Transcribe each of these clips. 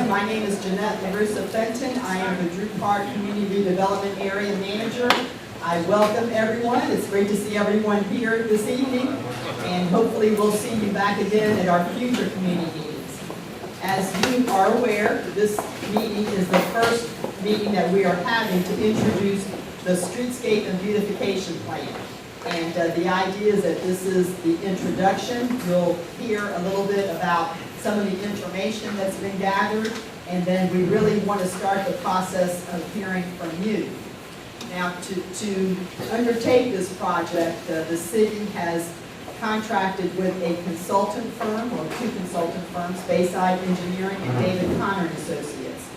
everyone. My name is Jeanette LaRussa Fenton. I am the Drew Park Community Redevelopment Area Manager. I welcome everyone. It's great to see everyone here this evening, and hopefully we'll see you back again at our future community meetings. As you are aware, this meeting is the first meeting that we are having to introduce the Streetscape and Beautification Plan. And the idea is that this is the introduction. You'll hear a little bit about some of the information that's been gathered, and then we really want to start the process of hearing from you. Now, to undertake this project, the city has contracted with a consultant firm, or two consultant firms, Bayside Engineering and David Connor & Associates.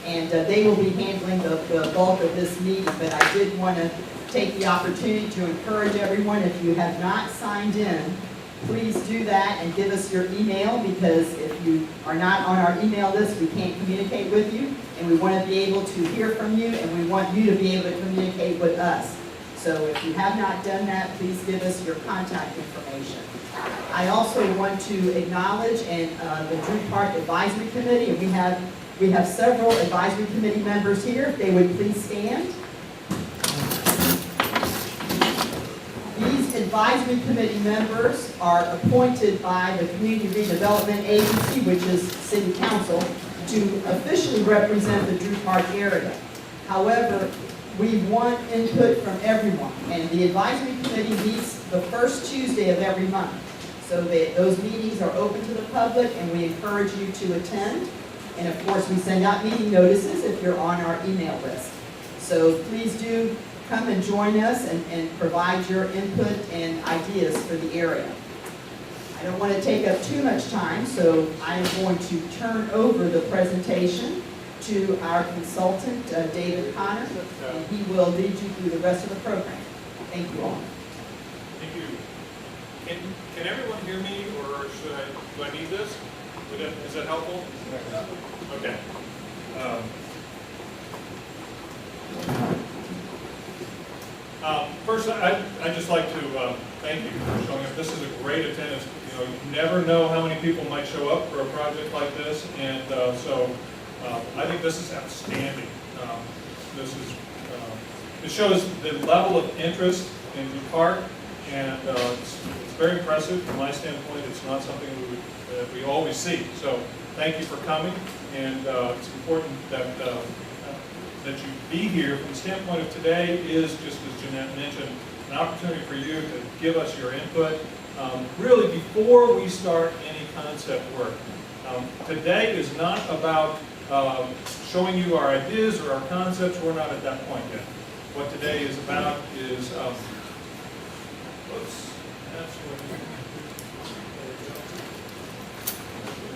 And they will be handling the bulk of this meeting, but I did want to take the opportunity to encourage everyone, if you have not signed in, please do that and give us your email, because if you are not on our email list, we can't communicate with you, and we want to be able to hear from you, and we want you to be able to communicate with us. So if you have not done that, please give us your contact information. I also want to acknowledge the Drew Park Advisory Committee, and we have several advisory committee members here. If they would please stand. These advisory committee members are appointed by the Community Redevelopment Agency, which is City Council, to officially represent the Drew Park area. However, we want input from everyone, and the advisory committee meets the first Tuesday of every month. So those meetings are open to the public, and we encourage you to attend. And of course, we send out meeting notices if you're on our email list. So please do come and join us and provide your input and ideas for the area. I don't want to take up too much time, so I'm going to turn over the presentation to our consultant, David Connor, and he will lead you through the rest of the program. Thank you all. Thank you. Can everyone hear me, or do I need this? Is that helpful? Okay. First, I'd just like to thank you for showing up. This is a great attendance. You never know how many people might show up for a project like this, and so I think this is outstanding. It shows the level of interest in Drew Park, and it's very impressive from my standpoint. It's not something we always see. So thank you for coming, and it's important that you be here. From the standpoint of today is, just as Jeanette mentioned, an opportunity for you to give us your input, really before we start any concept work. Today is not about showing you our ideas or our concepts. We're not at that point yet. What today is about is,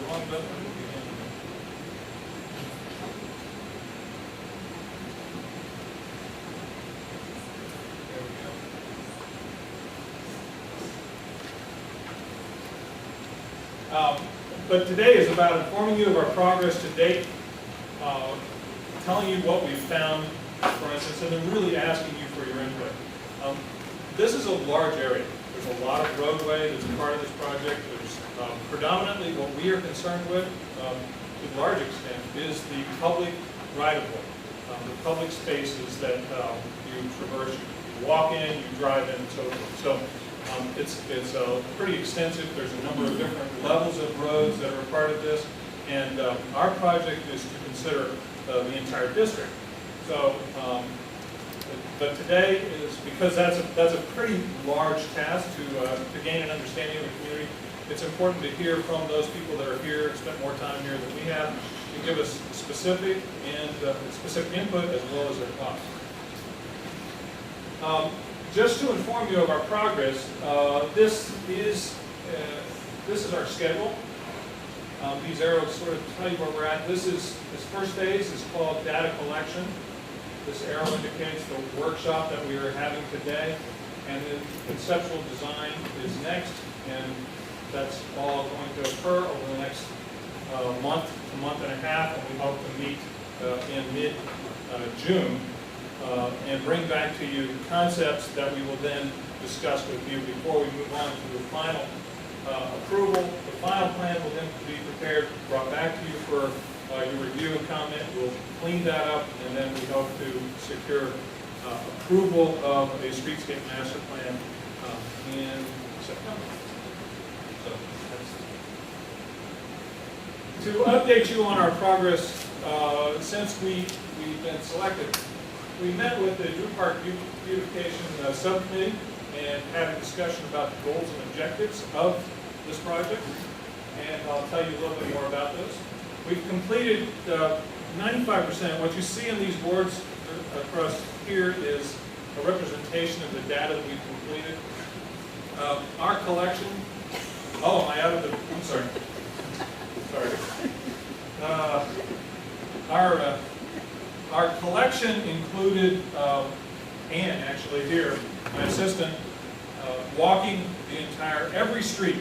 wrong button. But today is about informing you of our progress to date, telling you what we've found, for instance, and then really asking you for your input. This is a large area. There's a lot of roadway that's part of this project. There's predominantly what we are concerned with, to a large extent, is the public right-of-way, the public spaces that you traverse. You walk in, you drive in, and so forth. So it's pretty extensive. There's a number of different levels of roads that are a part of this, and our project is to consider the entire district. So, but today is, because that's a pretty large task to gain an understanding of the community. It's important to hear from those people that are here and spent more time here than we have, to give us specific input as well as their thoughts. Just to inform you of our progress, this is our schedule. These arrows sort of tell you where we're at. This first phase is called data collection. This arrow indicates the workshop that we are having today, and then conceptual design is next, and that's all going to occur over the next month and a half, and we hope to meet in mid-June. And bring back to you concepts that we will then discuss with you before we move on to the final approval. The final plan will then be prepared, brought back to you for your review and comment. We'll clean that up, and then we hope to secure approval of a streetscape master plan in September. So that's, to update you on our progress since we've been selected, we met with the Drew Park Beautification Subcommittee and had a discussion about the goals and objectives of this project, and I'll tell you a little bit more about those. We've completed 95%. What you see on these boards across here is a representation of the data that we've completed. Our collection, oh, am I out of the, I'm sorry. Our collection included, Ann actually here, my assistant, walking the entire, every street.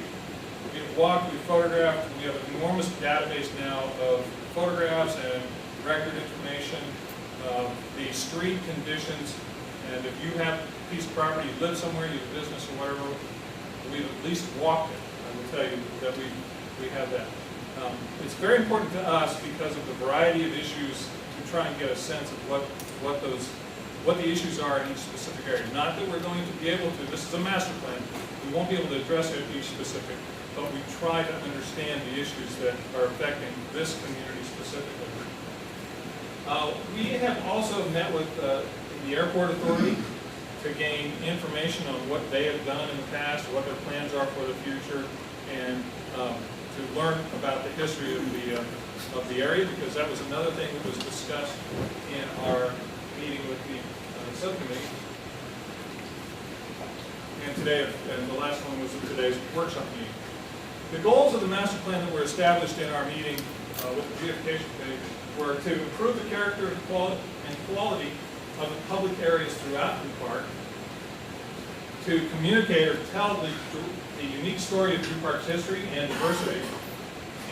We've walked, we've photographed, we have an enormous database now of photographs and record information, the street conditions, and if you have a piece of property, you live somewhere, you have business or whatever, we've at least walked it. I will tell you that we have that. It's very important to us because of the variety of issues to try and get a sense of what the issues are in each specific area. Not that we're going to be able to, this is a master plan, we won't be able to address it each specific, but we try to understand the issues that are affecting this community specifically. We have also met with the airport authority to gain information on what they have done in the past, what their plans are for the future, and to learn about the history of the area, because that was another thing that was discussed in our meeting with the subcommittee. And today, and the last one was today's workshop meeting. The goals of the master plan that were established in our meeting with the beautification committee were to improve the character and quality of the public areas throughout the park, to communicate or tell the unique story of Drew Park's history and diversity,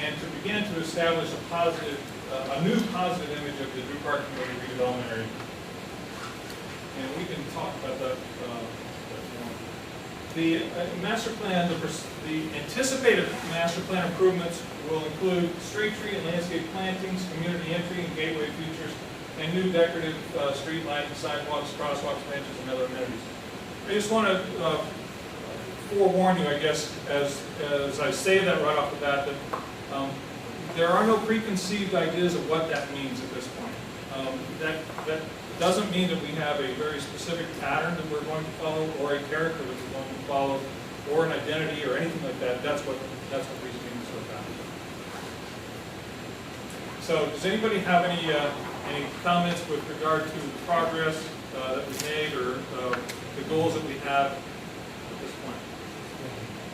and to begin to establish a new positive image of the Drew Park community redevelopment area. And we can talk about that more. The master plan, the anticipated master plan improvements will include street tree and landscape plantings, community entry and gateway features, and new decorative street lighting, sidewalks, crosswalks, benches, and other amenities. I just want to forewarn you, I guess, as I say that right off the bat, that there are no preconceived ideas of what that means at this point. That doesn't mean that we have a very specific pattern that we're going to follow, or a character that we're going to follow, or an identity, or anything like that. That's what these meetings are about. So, does anybody have any comments with regard to the progress that we made, or the goals that we have at this point?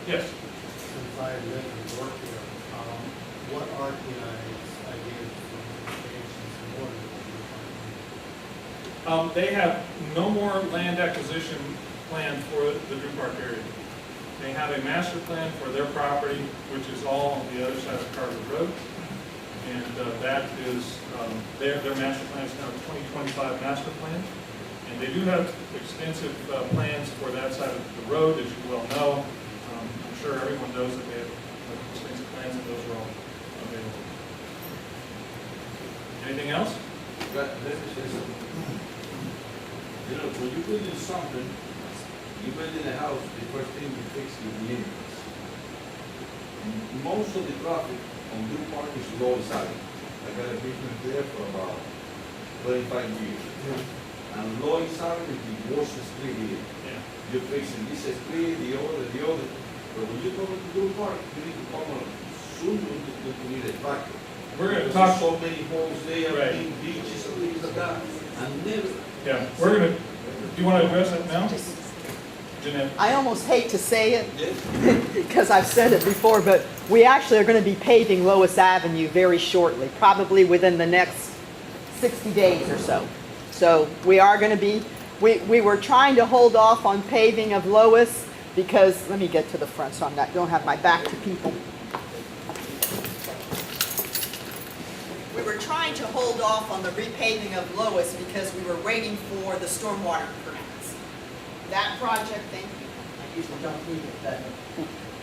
Yes. Since I live and work here, what are the ideas for expansions and what They have no more land acquisition plan for the Drew Park area. They have a master plan for their property, which is all on the other side of Carter Road. And that is, their master plan is now a 2025 master plan. And they do have extensive plans for that side of the road, as you well know. I'm sure everyone knows that they have extensive plans, and those are all available. Anything else? You know, when you build something, you build in a house, the first thing you fix is the entrance. Most of the traffic on Drew Park is low side. I got a business there for about 35 years. And low side is the worst street here. Yeah. You're fixing this street, the other. But when you come to Drew Park, you need to come on soon to need a factor. We're going to talk. So many homes there, Right. beaches and things like that, and never. Yeah, we're going to. Do you want to address that now, Jeanette? I almost hate to say it, because I've said it before, but we actually are going to be paving Lois Avenue very shortly, probably within the next 60 days or so. So we are going to be, we were trying to hold off on paving of Lois because, let me get to the front so I don't have my back to people. We were trying to hold off on the repaving of Lois because we were waiting for the stormwater permits. That project, thank you. I usually don't need it, but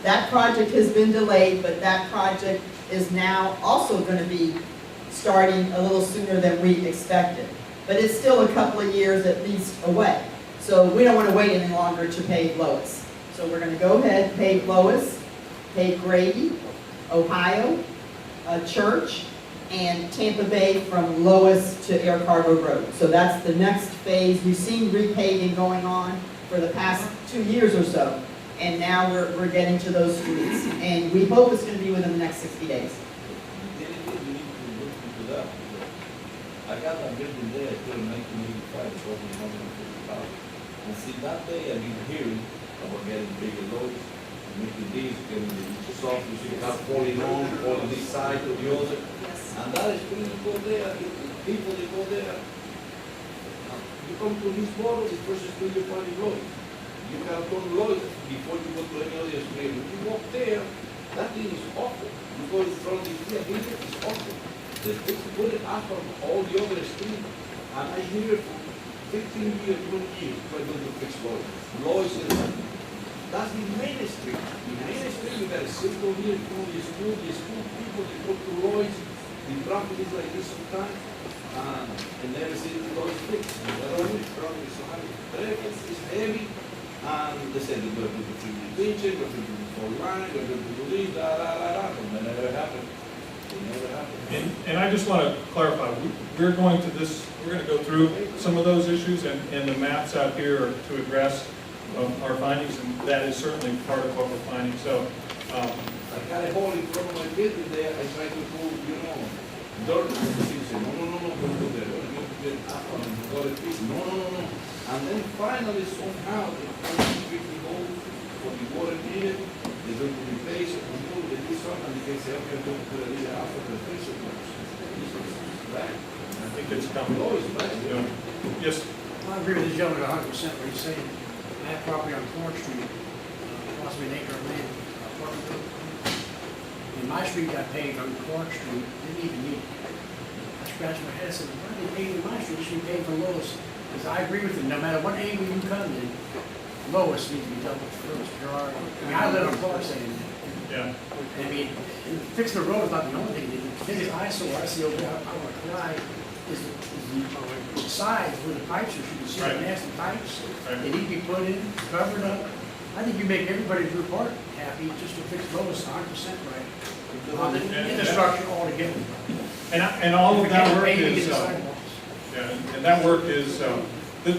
That project has been delayed, but that project is now also going to be starting a little sooner than we expected. But it's still a couple of years at least away. So we don't want to wait any longer to pave Lois. So we're going to go ahead and pave Lois, pave Grady, Ohio, Church, and Tampa Bay from Lois to Air Cargo Road. So that's the next phase. We've seen repaving going on for the past 2 years or so. And now we're getting to those streets. And we hope it's going to be within the next 60 days. The only thing we need to look into that, because I got a building there, I told in 1985, it was $150,000. And see, that day I've been hearing about getting bigger loads, making these, getting the soft, you see, have falling on this side or the other. And that is when you go there, people, they go there. You come to this border, the first street you find loads. You have done loads before you go to any other street. If you walk there, that thing is awful. You go from the street here, it's awful. They put it after all the other streets. And I hear it for 15 years, 20 years, trying to fix loads. Loads is, that's the main street. The main street, you got a circle here, you know, the school people, they go to Lloyd's. The traffic is like this sometimes, and never see the Lloyd's fixed. The road is so heavy. Traffic is heavy. And they said they're going to do the pinching, they're going to do the full line, they're going to do this, and that never happened. It never happened. And I just want to clarify, we're going to go through some of those issues, and the maps out here are to address our findings, and that is certainly part of what we're finding. So, I got a hole in front of my building there, I tried to pull, dirt, and the city said, no, don't go there, don't go there, go to peace, no. And then finally, somehow, they found 50 holes for the water needed, they're going to replace it, they do something, and they can say, okay, I'm going to put a little after the fix it. Right? I think it's coming. Always right. Yes, I agree with the gentleman 100% what he's saying. I have property on Clark Street, possibly an acre of land, apartment building. And my street got paved on Clark Street, didn't even need it. I scratched my head and said, why are they paving my street? It should be paved from Lois. Because I agree with him, no matter what angle you come in, Lois needs to be dealt with first. I mean, I live on Clark saying that. yeah. I mean, fixing the road is not the only thing. The biggest eyesore I see over there, I want to cry, is the sides where the pipes are. You can see the Right. nasty pipes. Right. They need to be put in, covered up. I think you make everybody in Drew Park happy just to fix Lois 100% right. On the infrastructure altogether. And all of that work Paving is, the sidewalks. yeah, and that work is,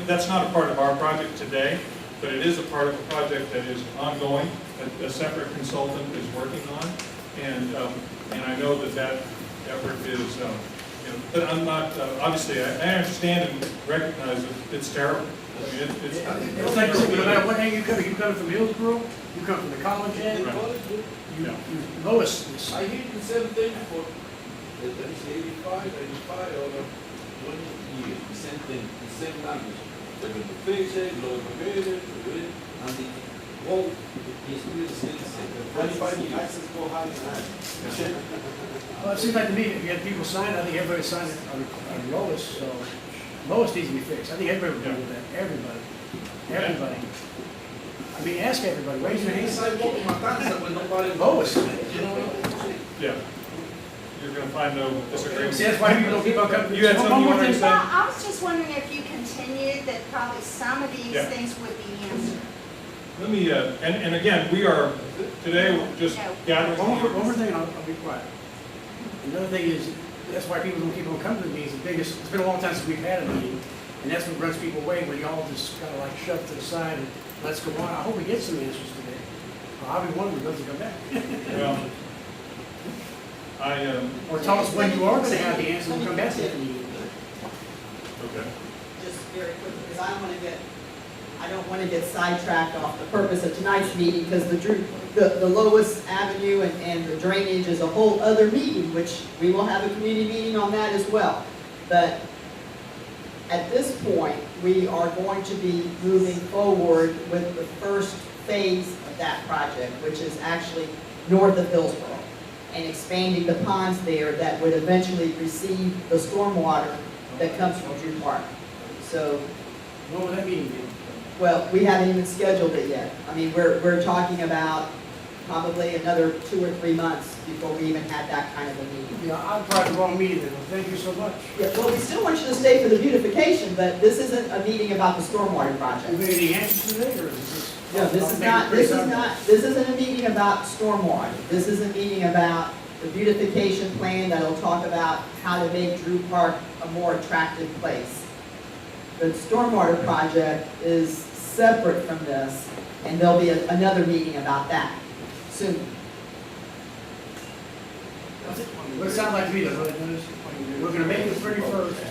that's not a part of our project today, but it is a part of a project that is ongoing, a separate consultant is working on, and I know that effort is, but I'm not, obviously, I understand and recognize that it's terrible. I mean, It's like, no matter what angle you come from Hillsborough, you come from the college end, Yeah. Lois is. I hear the same thing for, let me say 85, over 20 years, the same thing, the same language. They're going to fix it, lower the rate, and the whole is really still the same. 25 years. Taxes go high and high. Well, it seems like to me, if you had people sign, I think everybody signed it on Lois, so Lois needs to be fixed. I think everybody would agree with that, everybody. I mean, ask everybody, raise your hand. Sidewalk in Matanza when nobody Lois. Yeah. You're gonna find no disagreement. See, that's why people don't keep on coming. You had something you wanted to say? Well, I was just wondering if you continued, that probably some of these Yeah. things would be answered. Let me, and again, we are, today, we're just gathering. One more thing, and I'll be quiet. Another thing is, that's why people don't keep on coming to the meetings. It's been a long time since we've had a meeting, and that's what runs people away, when y'all just kind of like shove to the side and let's go on. I hope we get some answers today. I'll be one of them who doesn't come back. Well, Or tell us when you are going to have the answer and come back to the meeting. okay. Just very quickly, because I don't want to get sidetracked off the purpose of tonight's meeting, because the Lois Avenue and the drainage is a whole other meeting, which we will have a community meeting on that as well. But at this point, we are going to be moving forward with the first phase of that project, which is actually north of Hillsborough, and expanding the ponds there that would eventually receive the stormwater that comes from Drew Park. So, When will that meeting be? well, we haven't even scheduled it yet. I mean, we're talking about probably another 2 or 3 months before we even had that kind of a meeting. You know, I'm probably the wrong meeting then, well, thank you so much. Yeah, well, we still want you to stay for the beautification, but this isn't a meeting about the stormwater You project. made any answers today, or is this? No, this isn't a meeting about stormwater. This is a meeting about the beautification plan that'll talk about how to make Drew Park a more attractive place. The stormwater project is separate from this, and there'll be another meeting about that soon. What it sounds like to me, though, what it is, we're gonna make it pretty first,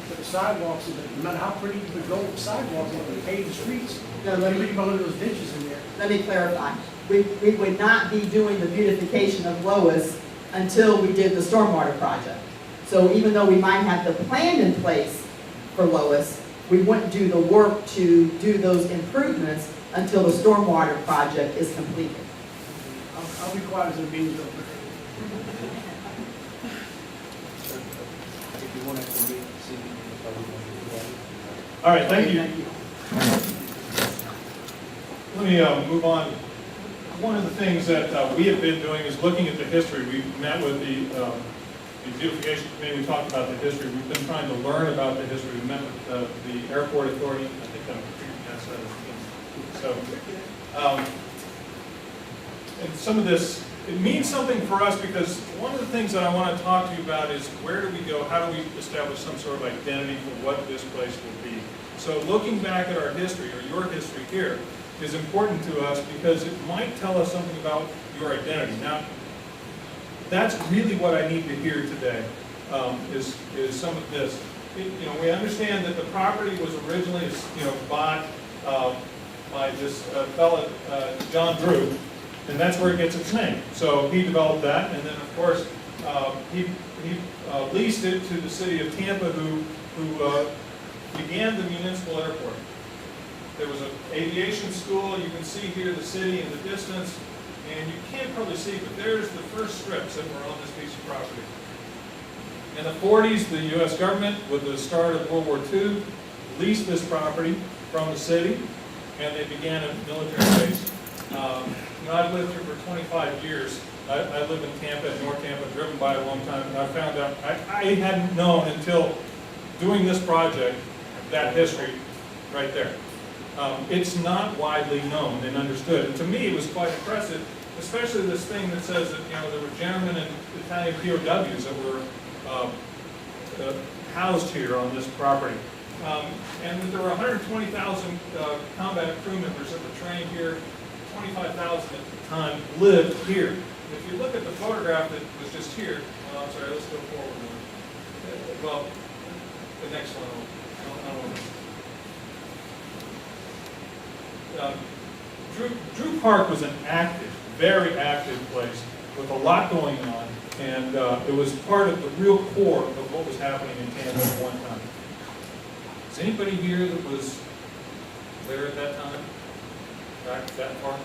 but the sidewalks, no matter how pretty we go with the sidewalks, we're gonna pave the streets. No, let me- Leave one of those ditches in there. Let me clarify. We would not be doing the beautification of Lois until we did the stormwater project. So even though we might have the plan in place for Lois, we wouldn't do the work to do those improvements until the stormwater project is completed. I'll be quiet as the meeting's over. If you want to meet, see, you probably want to do that. All right, thank you. Thank you. Let me move on. One of the things that we have been doing is looking at the history. We met with the beautification committee, we talked about the history. We've been trying to learn about the history. We met with the airport authority. I think I'm so, and some of this, it means something for us because one of the things that I want to talk to you about is where do we go, how do we establish some sort of identity for what this place will be. So looking back at our history, or your history here, is important to us because it might tell us something about your identity. Now, that's really what I need to hear today, is some of this. We understand that the property was originally, bought by this fellow, John Drew, and that's where it gets its name. So he developed that, and then of course, he leased it to the city of Tampa, who began the municipal airport. There was an aviation school. You can see here the city in the distance, and you can't probably see, but there's the first strips that were on this piece of property. In the 40s, the U.S. government, with the start of World War II, leased this property from the city, and they began a military base. I've lived here for 25 years. I live in Tampa, in North Tampa, driven by a long time, and I found out, I hadn't known until doing this project, that history right there. It's not widely known and understood. And to me, it was quite impressive, especially this thing that says that, there were German and Italian POWs that were housed here on this property. And that there were 120,000 combat crew members that were trained here. 25,000 at the time lived here. If you look at the photograph that was just here, I'm sorry, let's go forward one. Well, the next one. Drew Park was an active, very active place with a lot going on, and it was part of the real core of what was happening in Tampa at one time. Is anybody here that was there at that time? Back that far?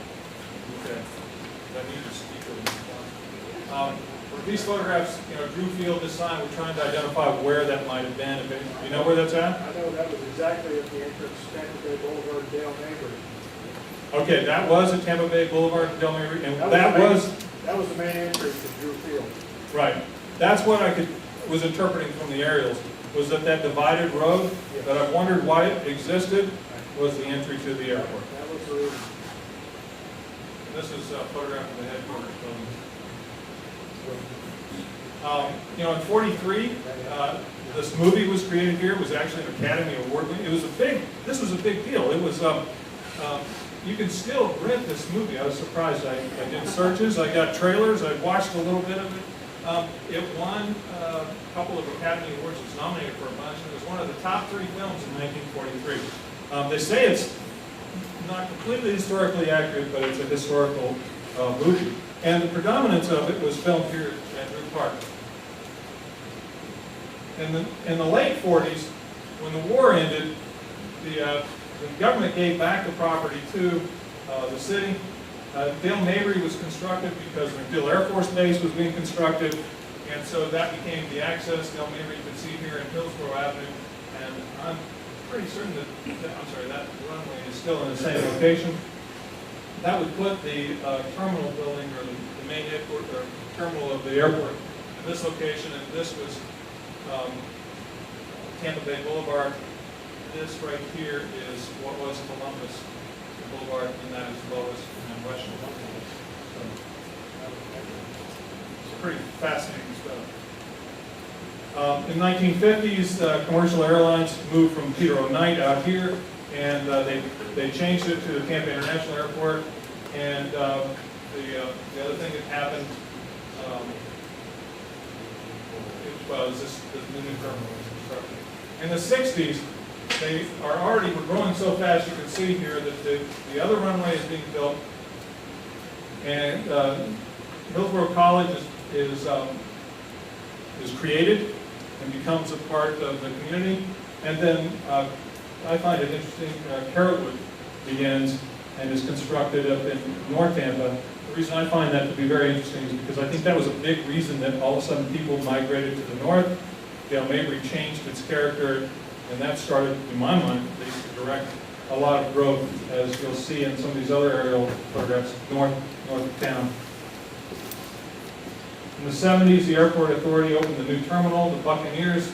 Okay. I need to speak a little bit. These photographs, Drew Field, this sign, we're trying to identify where that might have been. You know where that's at? I know that was exactly at the entrance to Tampa Bay Boulevard, Dale Mabry. Okay, that was at Tampa Bay Boulevard, Del Mabry, and That was the main entrance to Drew Field. right. That's what I was interpreting from the aerials, was that divided road that I wondered why it existed was the entry to the airport. That was the reason. This is a photograph of the headquarters building. In 43, this movie was created here. It was actually an Academy Award winning. This was a big deal. It was, you can still rent this movie. I was surprised. I did searches. I got trailers. I watched a little bit of it. It won a couple of Academy Awards. It was nominated for a bunch. It was one of the top 3 films in 1943. They say it's not completely historically accurate, but it's a historical movie. And the predominance of it was filmed here at Drew Park. In the late 40s, when the war ended, the government gave back the property to the city. Dale Mabry was constructed because MacDill Air Force Base was being constructed, and so that became the access. Dale Mabry you can see here in Hillsborough Avenue, and I'm pretty certain that runway is still in the same location. that would put the terminal building or the main headquarters or terminal of the airport in this location, and this was Tampa Bay Boulevard. This right here is what was Columbus Boulevard, and that is Lois and West Columbus. It's pretty fascinating stuff. In 1950s, commercial airlines moved from Peter O'Knight out here, and they changed it to the Tampa International Airport. And the other thing that happened was this new terminal was constructed. In the 60s, they were growing so fast. You can see here that the other runway is being built, and Hillsborough College is created and becomes a part of the community. And then I find it interesting, Carrotwood begins and is constructed up in North Tampa. The reason I find that to be very interesting is because I think that was a big reason that all of a sudden people migrated to the north. Dale Mabry changed its character, and that started, in my mind, at least, to direct a lot of growth, as you'll see in some of these other aerial photographs, north of town. In the 70s, the Airport Authority opened the new terminal. The Buccaneers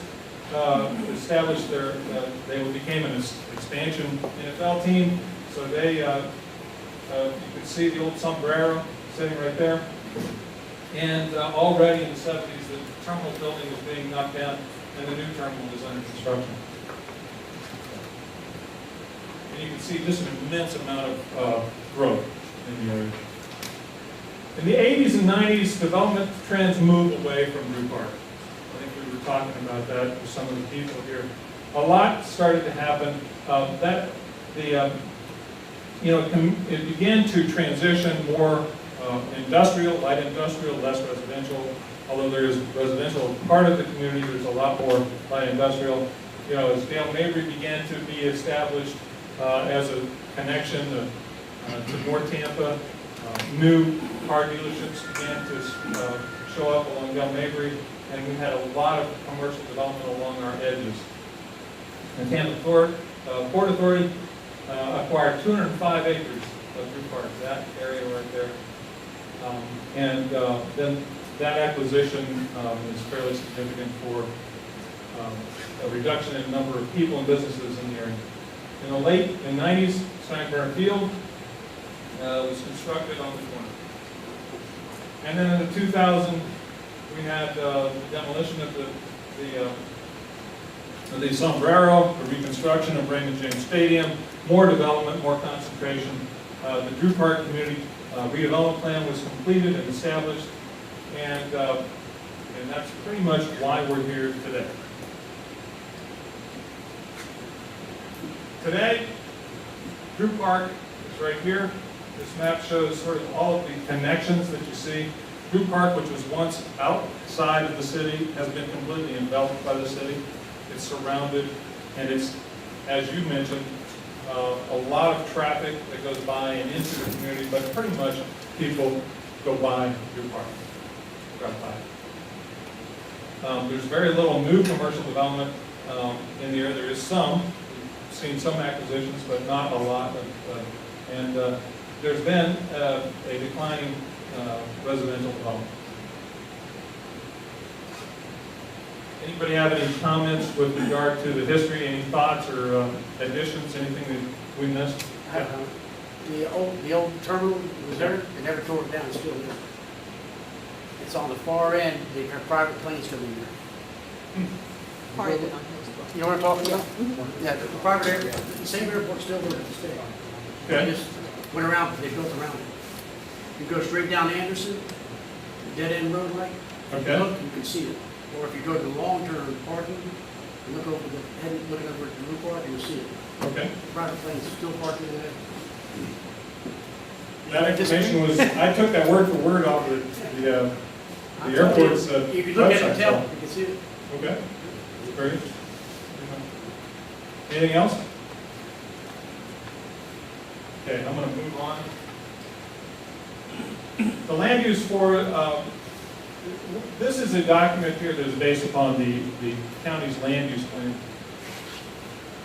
established they became an expansion NFL team. So you could see the old sombrero sitting right there. And already in the 70s, the terminal building was being knocked down, and the new terminal was under construction. And you can see just an immense amount of growth in the area. In the 80s and 90s, development trends moved away from Drew Park. I think we were talking about that with some of the people here. A lot started to happen. It began to transition more industrial, light industrial, less residential. Although there is residential part of the community, there's a lot more light industrial. As Dale Mabry began to be established as a connection to North Tampa, new car dealerships began to show up along Dale Mabry, and we had a lot of commercial development along our edges. The Tampa Port Authority acquired 205 acres of Drew Park, that area right there. Then that acquisition is fairly significant for a reduction in the number of people and businesses in the area. In the late 90s, Steinbrenner Field was constructed on the corner. And then in the 2000s, we had the demolition of the sombrero, the reconstruction of Raymond James Stadium, more development, more concentration. The Drew Park Community Redevelopment Plan was completed and established, and that's pretty much why we're here today. Today, Drew Park is right here. This map shows sort of all of the connections that you see. Drew Park, which was once outside of the city, has been completely enveloped by the city. It's surrounded, and it's, as you mentioned, a lot of traffic that goes by and into the community, but pretty much people go by Drew Park, drive by. There's very little new commercial development in the area. There is some. We've seen some acquisitions, but not a lot. There's been a declining residential development. Anybody have any comments with regard to the history, any thoughts or additions, anything that we missed? The old terminal was there, they never tore it down, it's still there. It's on the far end, they have private planes coming in there. Part of it on Hillsborough. You know what I'm talking about? Yeah, the private area, the same airport's still there to this day. Okay. They just went around, they built around it. You go straight down Anderson, the dead end road light, Okay. look, you can see it. Or if you go to long-term parking, you look over the head, looking over at the roof park, you'll see it. Okay. Private planes still parking in there. That information was, I took that word for word off the airport's If you look at website. it, tell, So- you can see it. Okay. Very good. Anything else? Okay, I'm going to move on. The land use for, this is a document here that is based upon the county's land use plan.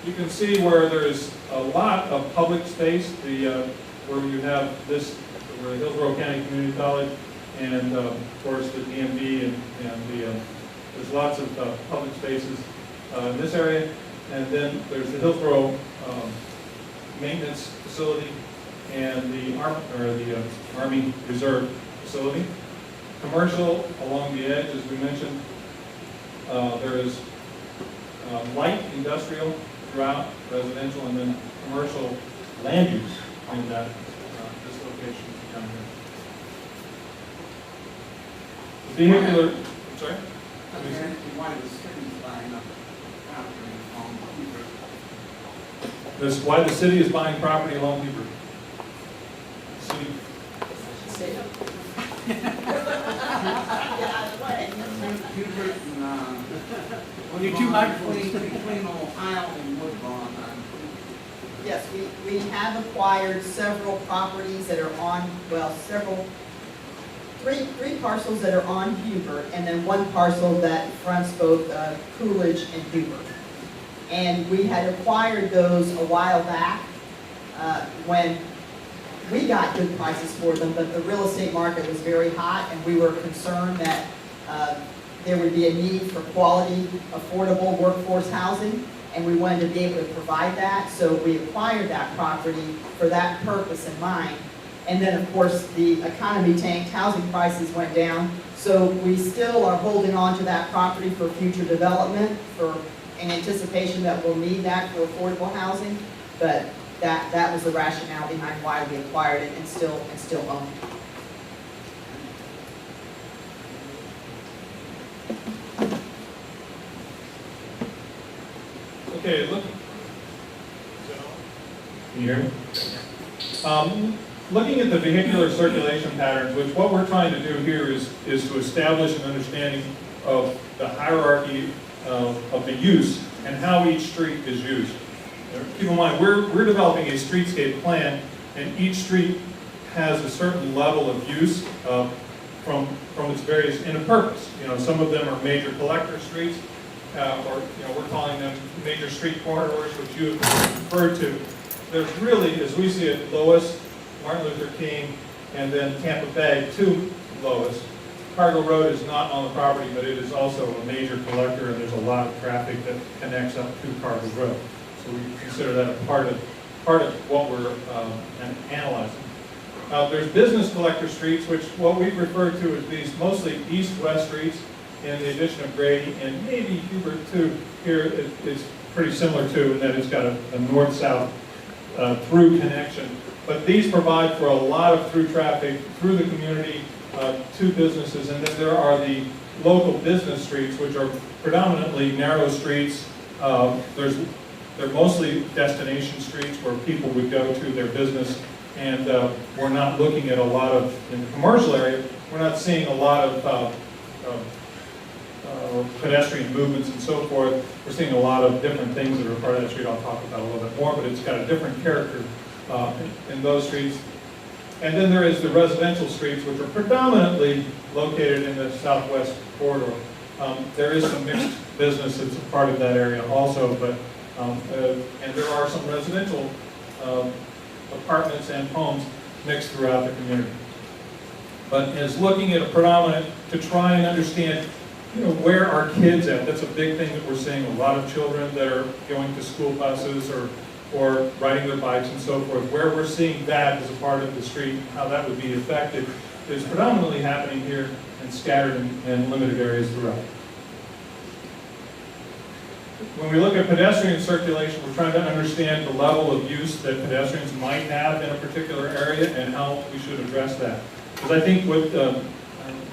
You can see where there is a lot of public space. The where you have this, where Hillsborough County Community College, and of course the DMV, and there's lots of public spaces in this area. And then there's the Hillsborough Maintenance Facility and the Army Reserve Facility. Commercial along the edge, as we mentioned. There is light industrial throughout, residential, and then commercial land use in that this location down here. The vehicular, I'm sorry? Why the city's buying up property on Hoover? That's why the city is buying property along Hoover. City. Stay up. Hoover and, Only two microphones. between Ohio and Woodlawn. Yes, we have acquired several properties that are on, well, three parcels that are on Huber, and then one parcel that fronts both Coolidge and Huber. And we had acquired those a while back when we got good prices for them, but the real estate market was very hot, and we were concerned that there would be a need for quality, affordable workforce housing, and we wanted to be able to provide that, so we acquired that property for that purpose in mind. And then, of course, the economy tanked, housing prices went down, so we still are holding on to that property for future development, in anticipation that we'll need that for affordable housing, but that was the rationale behind why we acquired it and still own it. Okay, look. Can you hear me? Looking at the vehicular circulation patterns, which what we're trying to do here is to establish an understanding of the hierarchy of the use and how each street is used. Keep in mind, we're developing a streetscape plan, and each street has a certain level of use from its various, in a purpose. You know, some of them are major collector streets, or we're calling them major street corridors, which you have referred to. There's really, as we see it, Lois, Martin Luther King, and then Tampa Bay to Lois. Cargo Road is not on the property, but it is also a major collector, and there's a lot of traffic that connects up to Cargo Road. So we consider that a part of what we're analyzing. There's business collector streets, which what we refer to as these mostly east-west streets, and the addition of Grady and maybe Hubert too. Here it's pretty similar to, in that it's got a north-south through connection. But these provide for a lot of through traffic through the community to businesses, and then there are the local business streets, which are predominantly narrow streets. They're mostly destination streets where people would go to their business, and we're not looking at a lot of, in the commercial area, we're not seeing a lot of pedestrian movements and so forth. We're seeing a lot of different things that are part of that street. I'll talk about a little bit more, but it's got a different character in those streets. And then there is the residential streets, which are predominantly located in the southwest corridor. There is some mixed business that's a part of that area also, but and there are some residential apartments and homes mixed throughout the community. But as looking at a predominant to try and understand, where are kids at? That's a big thing that we're seeing. A lot of children that are going to school buses or riding their bikes and so forth. Where we're seeing that as a part of the street, how that would be affected, is predominantly happening here and scattered in limited areas throughout. When we look at pedestrian circulation, we're trying to understand the level of use that pedestrians might have in a particular area and how we should address that. Because I think what, I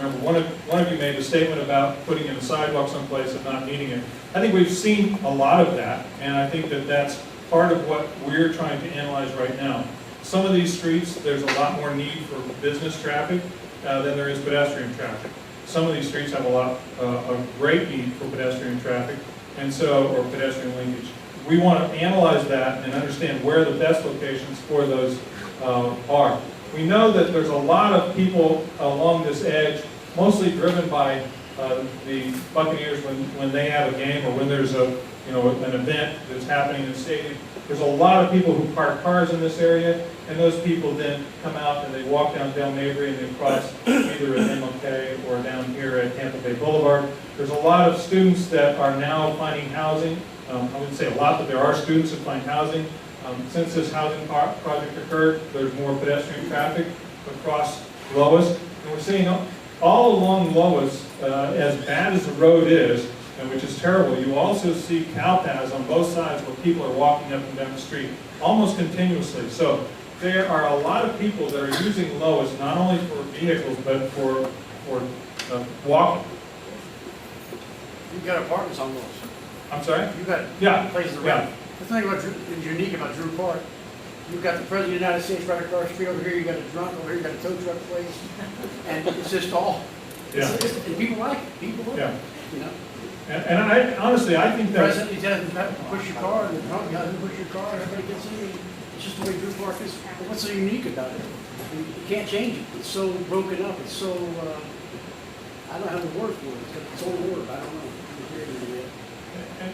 remember one of you made a statement about putting in a sidewalk someplace and not needing it. I think we've seen a lot of that, and I think that that's part of what we're trying to analyze right now. Some of these streets, there's a lot more need for business traffic than there is pedestrian traffic. Some of these streets have a great need for pedestrian traffic, and so, or pedestrian linkage. We want to analyze that and understand where the best locations for those are. We know that there's a lot of people along this edge, mostly driven by the Buccaneers when they have a game or when there's an event that's happening in the stadium. There's a lot of people who park cars in this area, and those people then come out and they walk down Del Mabry and they cross either at MLK or down here at Tampa Bay Boulevard. There's a lot of students that are now finding housing. I wouldn't say a lot, but there are students that find housing. Since this housing project occurred, there's more pedestrian traffic across Lois. And we're seeing all along Lois, as bad as the road is, and which is terrible, you also see cow paths on both sides where people are walking up and down the street almost continuously. So there are a lot of people that are using Lois not only for vehicles but for walking. You've got apartments on those. I'm sorry? You've got Yeah. places Yeah. around. The thing about that's unique about Drew Park, you've got the President of the United States right across the street. Over here, you've got a drunk. Over here, you've got a tow truck place. And it's just all. Yeah. And people like it. People love Yeah. it. You know? And I honestly, I think The that President, you have to push your car, and the drunk guy doesn't push your car, everybody gets in. It's just the way Drew Park is. But what's so unique about it? You can't change it. It's so broken up. It's so, I don't have a word for it. It's all word. I don't know.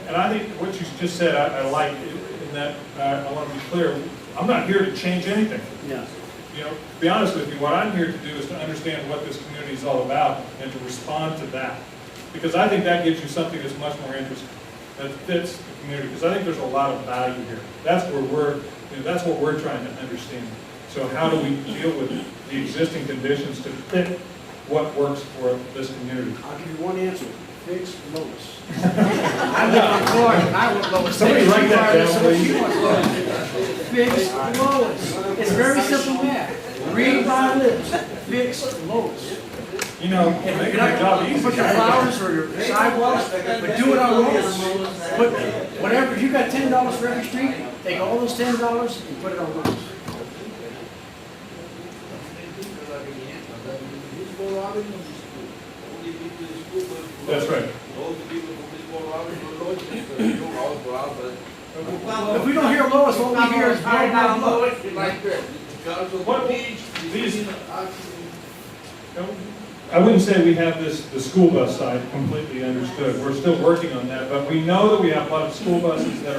and I think what you just said, I like in that I want to be clear. I'm not here to change anything. Yeah. You know, to be honest with you, what I'm here to do is to understand what this community is all about and to respond to that. Because I think that gives you something that's much more interesting, that fits the community. Because I think there's a lot of value here. That's where that's what we're trying to understand. So how do we deal with the existing conditions to fit what works for this community? I'll give you one answer. Fix Lois. I live on Florida. I want Lois. Somebody write that down, So please. she wants Lois. Fix Lois. It's very simple math. Read my lips. Fix Lois. You know, And make you're my not job gonna easy. put your flowers or your sidewalks, but do it on Lois. Put whatever. If you got $10 for every street, take all those $10 and put it on Lois. That's right. If we don't hear Lois, what we hear is blah, blah, blah. What these, I wouldn't say we have the school bus side completely understood. We're still working on that, but we know that we have a lot of school buses that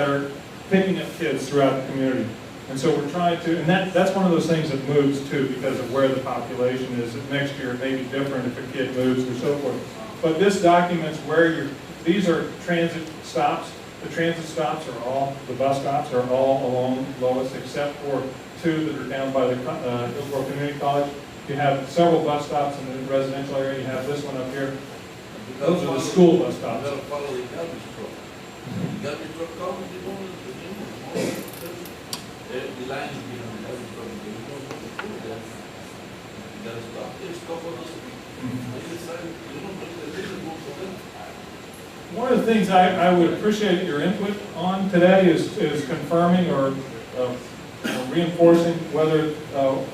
are picking up kids throughout the community. And so we're trying to, and that's one of those things that moves too because of where the population is. That next year it may be different if a kid moves or so forth. But this documents where these are transit stops. The transit stops are all, the bus stops are all along Lois except for two that are down by the Hillsborough Community College. You have several bus stops in the residential area. You have this one up here. Those are the school bus stops. You gotta follow the garbage truck. The garbage truck comes, you know, the line is behind the garbage truck. You gotta stop there, stop on the street. I decided, you know, this is good for them. One of the things I would appreciate your input on today is confirming or reinforcing whether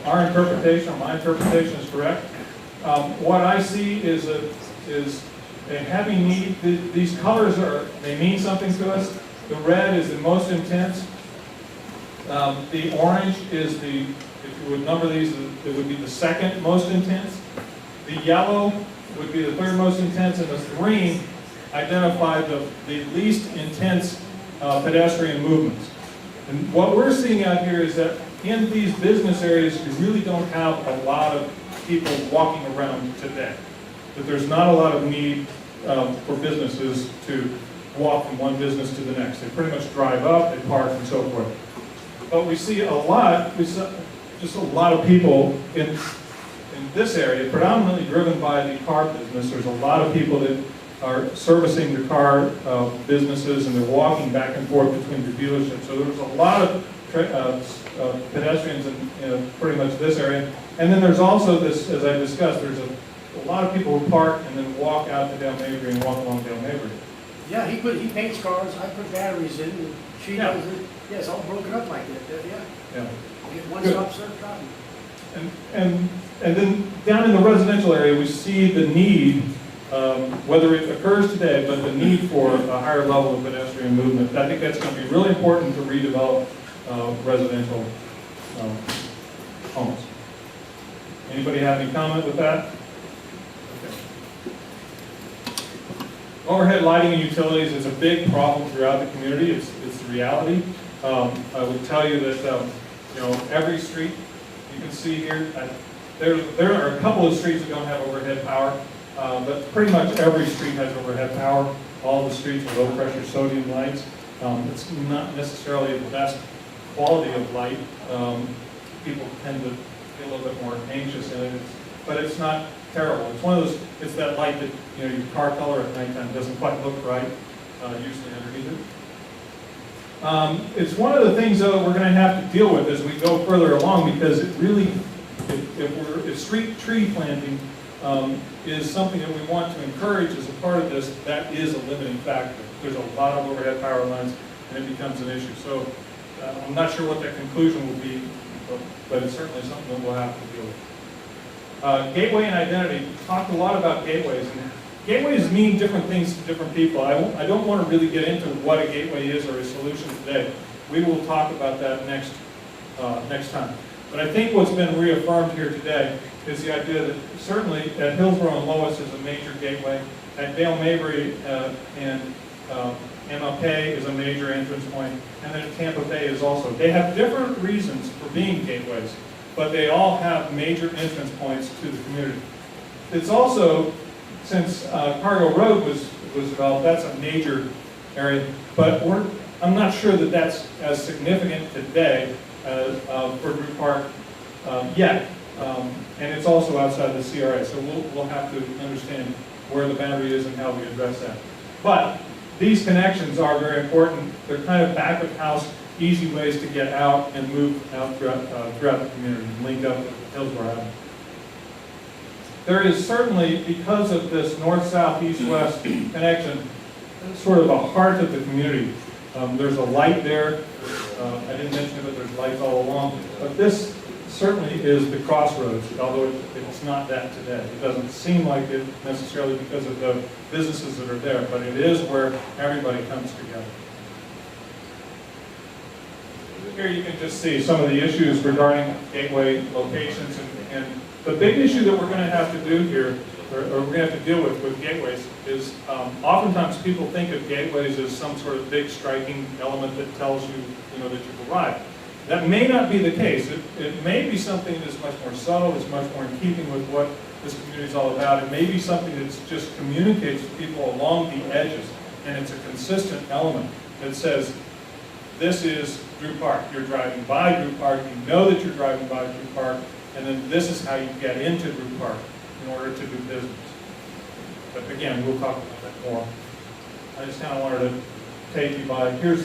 our interpretation or my interpretation is correct. What I see is a heavy need. These colors they mean something to us. The red is the most intense. The orange is if you would number these, it would be the second most intense. The yellow would be the third most intense, and the green identified the least intense pedestrian movements. And what we're seeing out here is that in these business areas, you really don't have a lot of people walking around today. That there's not a lot of need for businesses to walk from one business to the next. They pretty much drive up, they park, and so forth. But we see just a lot of people in this area, predominantly driven by the car business. There's a lot of people that are servicing the car businesses, and they're walking back and forth between the dealerships. So there's a lot of pedestrians in pretty much this area. And then there's also this, as I discussed, there's a lot of people who park and then walk out to Del Mabry and walk along Del Mabry. Yeah, he paints cars, I put batteries in, and she Yeah. does it. Yeah, it's all broken up like that, yeah. Yeah. Get one Good. stop service driving. And then down in the residential area, we see the need, whether it occurs today, but the need for a higher level of pedestrian movement. I think that's going to be really important to redevelop residential homes. Anybody have any comment with that? Okay. Overhead lighting and utilities is a big problem throughout the community. It's the reality. I would tell you that every street you can see here, there are a couple of streets that don't have overhead power, but pretty much every street has overhead power. All the streets are low pressure sodium lights. It's not necessarily the best quality of light. People tend to be a little bit more anxious in it, but it's not terrible. It's one of those. It's that light that your car color at nighttime doesn't quite look right, usually underneath it. It's one of the things though we're going to have to deal with as we go further along, because it really, if street tree planting is something that we want to encourage as a part of this, that is a limiting factor. There's a lot of overhead power lines, and it becomes an issue. So I'm not sure what that conclusion will be, but it's certainly something that we'll have to deal with. Gateway and identity. We talked a lot about gateways, and gateways mean different things to different people. I don't want to really get into what a gateway is or a solution today. We will talk about that next time. But I think what's been reaffirmed here today is the idea that certainly at Hillsborough and Lois is a major gateway. At Dale Mabry and MLK is a major entrance point, and then at Tampa Bay is also. They have different reasons for being gateways, but they all have major entrance points to the community. It's also, since Cargo Road was developed, that's a major area, but I'm not sure that that's as significant today for Drew Park yet. And it's also outside the CRA, so we'll have to understand where the boundary is and how we address that. But these connections are very important. They're kind of back of house, easy ways to get out and move out throughout the community and link up with Hillsborough Avenue. There is certainly, because of this north-south, east-west connection, sort of a heart of the community. There's a light there. I didn't mention it, but there's lights all along. But this certainly is the crossroads, although it's not that today. It doesn't seem like it necessarily because of the businesses that are there, but it is where everybody comes together. Here you can just see some of the issues regarding gateway locations, and the big issue that we're going to have to do here, or we're going to have to deal with gateways, is oftentimes people think of gateways as some sort of big striking element that tells you, that you've arrived. That may not be the case. It may be something that's much more subtle, it's much more in keeping with what this community is all about. It may be something that just communicates to people along the edges, and it's a consistent element that says, this is Drew Park. You're driving by Drew Park, you know that you're driving by Drew Park, and then this is how you get into Drew Park in order to do business. But again, we'll talk about that more. I just kind of wanted to take you by, here's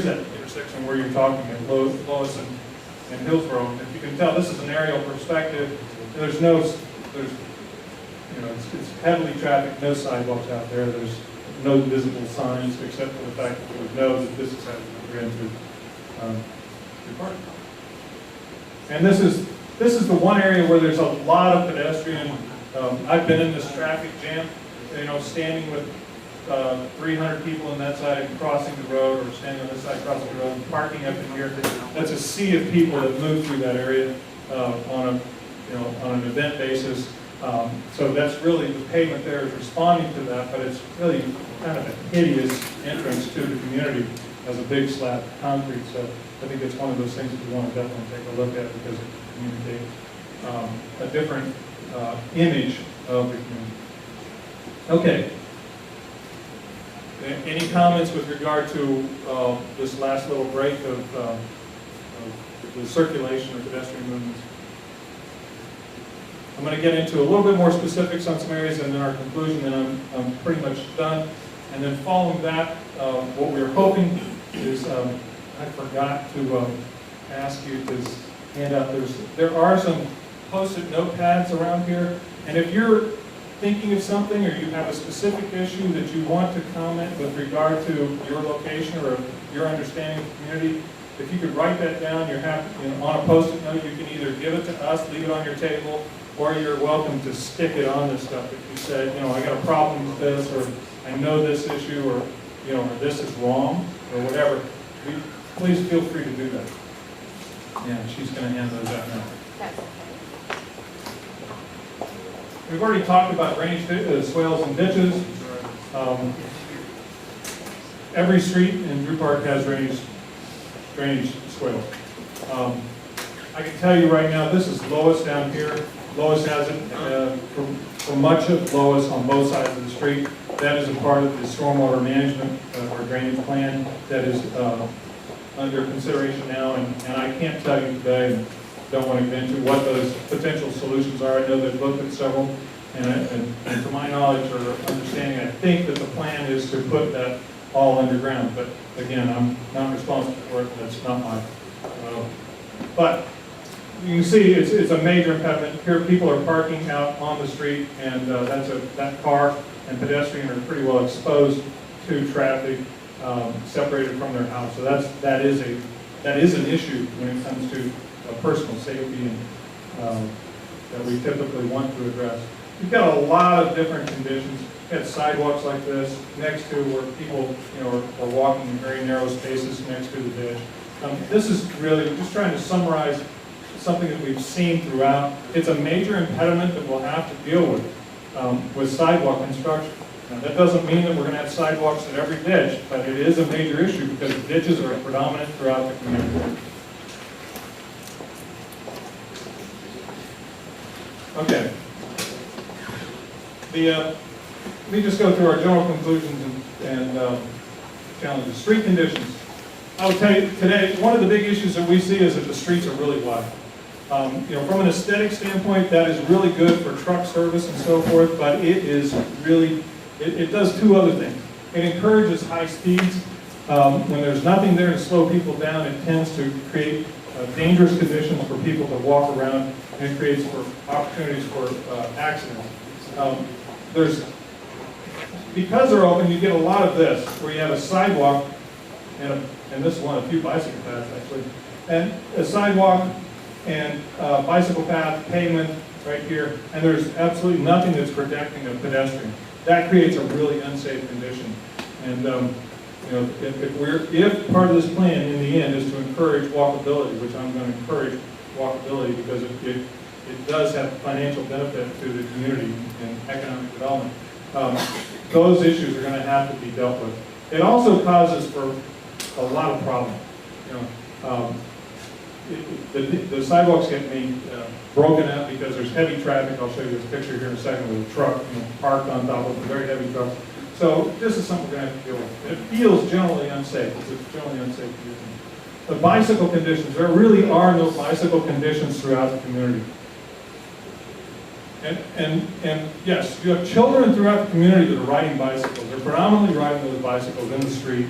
that intersection where you're talking at Lois and Hillsborough. If you can tell, this is an aerial perspective. It's heavily trafficked, no sidewalks out there. There's no visible signs except for the fact that you would know that this is how you enter into your park. And this is the one area where there's a lot of pedestrian. I've been in this traffic jam, standing with 300 on that side crossing the road, or standing on this side crossing the road, and parking up in here. That's a sea of people that move through that area on an event basis. So that's really, the pavement there is responding to that, but it's really kind of a hideous entrance to the community as a big slab of concrete. So I think it's one of those things that we want to definitely take a look at, because it communicates a different image of the community. Okay. Any comments with regard to this last little break of the circulation of pedestrian movements? I'm going to get into a little bit more specifics on some areas, and then our conclusion, and I'm pretty much done. And then following that, what we're hoping is, I forgot to ask you to hand out, there are some post-it notepads around here, and if you're thinking of something, or you have a specific issue that you want to comment with regard to your location or your understanding of the community, if you could write that down, on a post-it note, you can either give it to us, leave it on your table, or you're welcome to stick it on this stuff. If you say, I got a problem with this, or I know this issue, or or this is wrong, or whatever, please feel free to do that. Yeah, she's going to hand those out now. That's okay. We've already talked about drainage swales and ditches. Every street in Drew Park has drainage swales. I can tell you right now, this is Lois down here. Lois has it for much of Lois on both sides of the street. That is a part of the stormwater management or drainage plan that is under consideration now, and I can't tell you today, and don't want to get into what those potential solutions are. I know they've looked at several, and to my knowledge or understanding, I think that the plan is to put that all underground, but again, I'm not responsible for it, that's not my, but you can see it's a major impediment. Here people are parking out on the street, and that car and pedestrian are pretty well exposed to traffic, separated from their house. So that is an issue when it comes to personal safety and that we typically want to address. You've got a lot of different conditions. You've got sidewalks like this next to where people are walking in very narrow spaces next to the ditch. This is really just trying to summarize something that we've seen throughout. It's a major impediment that we'll have to deal with sidewalk construction. Now, that doesn't mean that we're going to have sidewalks at every ditch, but it is a major issue because ditches are predominant throughout the community. Okay. Let me just go through our general conclusions and challenges. Street conditions. I would tell you today, one of the big issues that we see is that the streets are really wide. From an aesthetic standpoint, that is really good for truck service and so forth, but it is really, it does two other things. It encourages high speeds. When there's nothing there to slow people down, it tends to create dangerous conditions for people to walk around, and it creates opportunities for accidents. Because they're open, you get a lot of this, where you have a sidewalk, and this one, a few bicycle paths actually, and a sidewalk and bicycle path, pavement right here, and there's absolutely nothing that's protecting a pedestrian. That creates a really unsafe condition. And if part of this plan in the end is to encourage walkability, which I'm going to encourage walkability because it does have financial benefit to the community and economic development, those issues are going to have to be dealt with. It also causes for a lot of problems. The sidewalks get broken up because there's heavy traffic. I'll show you this picture here in a second with a truck parked on top of a very heavy truck. So this is something we're going to have to deal with. It feels generally unsafe. It's a generally unsafe condition. The bicycle conditions. There really are no bicycle conditions throughout the community. And yes, you have children throughout the community that are riding bicycles. They're predominantly riding those bicycles in the street.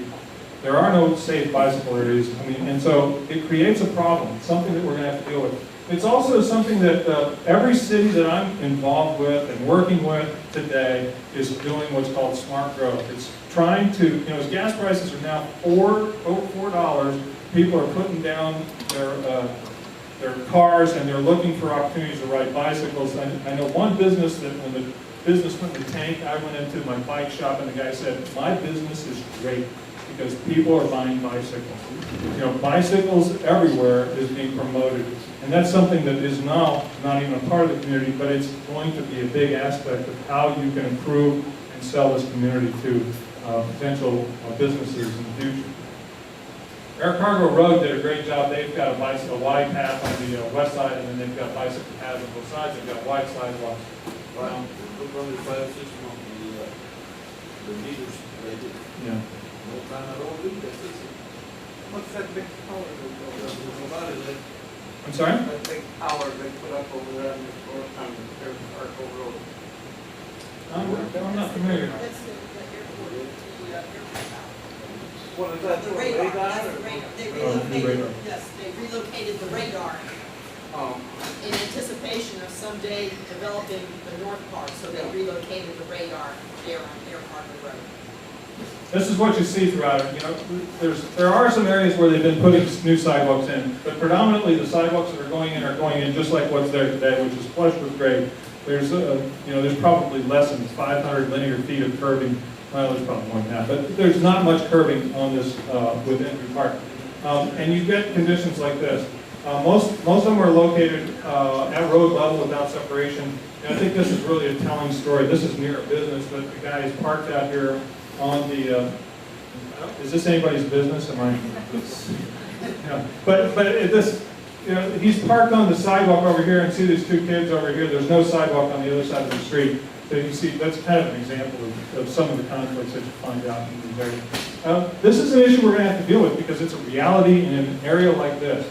There are no safe bicycle areas. And so it creates a problem. It's something that we're going to have to deal with. It's also something that every city that I'm involved with and working with today is doing what's called smart growth. It's trying to, as gas prices are now $4, people are putting down their cars and they're looking for opportunities to ride bicycles. I know one business that when the business went to tank, I went into my bike shop and the guy said, my business is great because people are buying bicycles. Bicycles everywhere is being promoted. And that's something that is now not even a part of the community, but it's going to be a big aspect of how you can improve and sell this community to potential businesses in the future. Air Cargo Road did a great job. They've got a wide path on the west side, and then they've got bicycle paths on both sides. They've got wide sidewalks. Wow. Look on the fire system on the meters, they did. Yeah. No time at all, do that system. What's that big tower they built? I'm sorry? That big tower they put up over there in the north on the Air Cargo Road. I'm not familiar. That's the airport, the airport tower. What is that, The the radar, radar? that's the radar. They the radar. relocated, yes, they relocated the radar in anticipation of someday developing the north part, so they relocated the radar there on Air Cargo Road. This is what you see throughout it. There are some areas where they've been putting new sidewalks in, but predominantly the sidewalks that are going in just like what's there today, which is flush with grade. There's probably less than 500 linear feet of curbing. Well, there's probably more than that, but there's not much curbing on this within Drew Park. And you get conditions like this. Most of them are located at road level without separation. And I think this is really a telling story. This is near a business, but the guy is parked out here on the, is this anybody's business? Am I? Yeah. But this, you know, he's parked on the sidewalk over here, and see these two kids over here. There's no sidewalk on the other side of the street. So you see, that's kind of an example of some of the conflicts that you find out in these areas. This is an issue we're going to have to deal with because it's a reality in an area like this.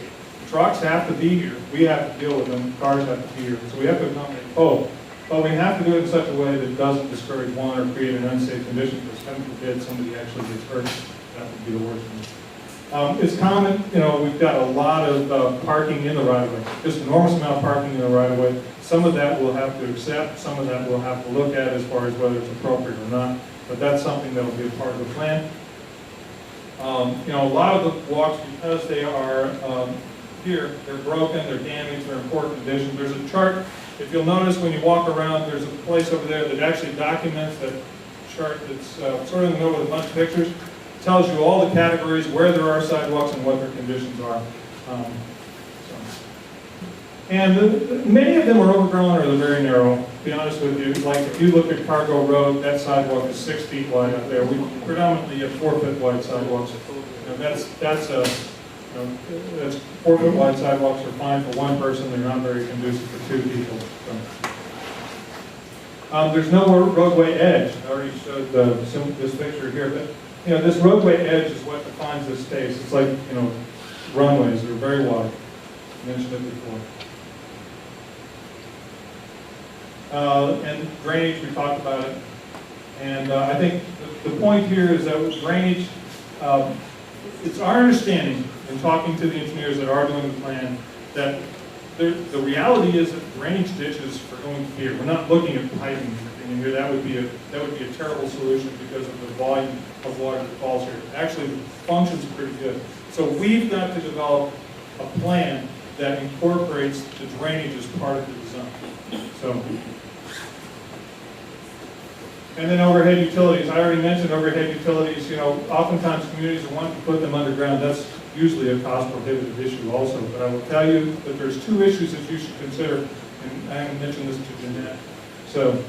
Trucks have to be here. We have to deal with them. Cars have to be here. So we have to accommodate both. But we have to do it in such a way that doesn't discourage one or create an unsafe condition, because heaven forbid somebody actually gets hurt. That would be the worst thing. It's common, you know, we've got a lot of parking in the right-of-way. Just an enormous amount of parking in the right-of-way. Some of that we'll have to accept. Some of that we'll have to look at as far as whether it's appropriate or not. But that's something that will be a part of the plan. You know, a lot of the walks, because they are here, they're broken, they're damaged, they're in poor condition. There's a chart, if you'll notice when you walk around, there's a place over there that actually documents that chart that's sort of in the middle with a bunch of pictures. It tells you all the categories, where there are sidewalks and what their conditions are. And many of them are overgrown or they're very narrow. To be honest with you, like if you look at Cargo Road, that sidewalk is 6 feet wide out there. We predominantly have 4 foot wide sidewalks. And that's 4 foot wide sidewalks are fine for one person. They're not very conducive for 2 people. So. There's no roadway edge. I already showed this picture here, but you know, this roadway edge is what defines this space. It's like, you know, runways. They're very wide. I mentioned it before. And drainage, we talked about it. And I think the point here is that with drainage, it's our understanding in talking to the engineers that are doing the plan that the reality is that drainage ditches are going to be here. We're not looking at piping anything in here. That would be a terrible solution because of the volume of water that falls here. Actually, the function's pretty good. So we've got to develop a plan that incorporates the drainage as part of the design. So, and then overhead utilities. I already mentioned overhead utilities. You know, oftentimes communities want to put them underground. That's usually a cost prohibitive issue also. But I will tell you that there's 2 issues that you should consider, and I mentioned this to Jeanette. So,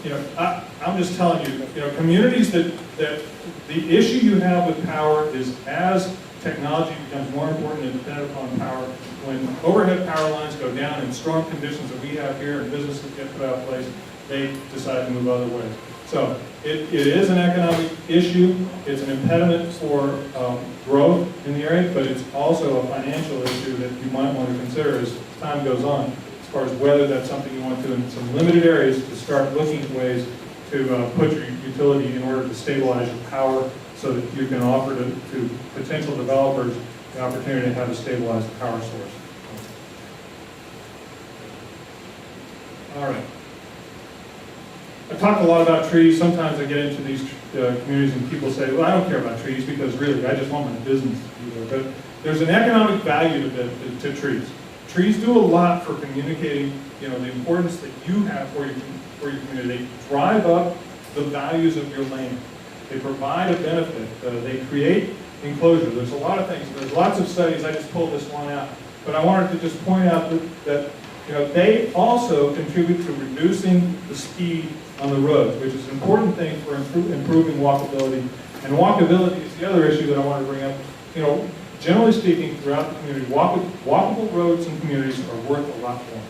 you know, I'm just telling you, you know, communities that the issue you have with power is as technology becomes more important and dependent upon power. When overhead power lines go down in storm conditions that we have here and businesses get put out of place, they decide to move other ways. So it is an economic issue. It's an impediment for growth in the area, but it's also a financial issue that you might want to consider as time goes on, as far as whether that's something you want to, in some limited areas, to start looking at ways to put your utility in order to stabilize your power so that you can offer to potential developers the opportunity to have a stabilized power source. All right. I talked a lot about trees. Sometimes I get into these communities and people say, well, I don't care about trees because really I just want my business to be there. But there's an economic value to trees. Trees do a lot for communicating, you know, the importance that you have for your community. They drive up the values of your land. They provide a benefit. They create enclosure. There's a lot of things. There's lots of studies. I just pulled this one out. But I wanted to just point out that you know, they also contribute to reducing the speed on the roads, which is an important thing for improving walkability. And walkability is the other issue that I want to bring up. You know, generally speaking, throughout the community, walkable roads and communities are worth a lot more.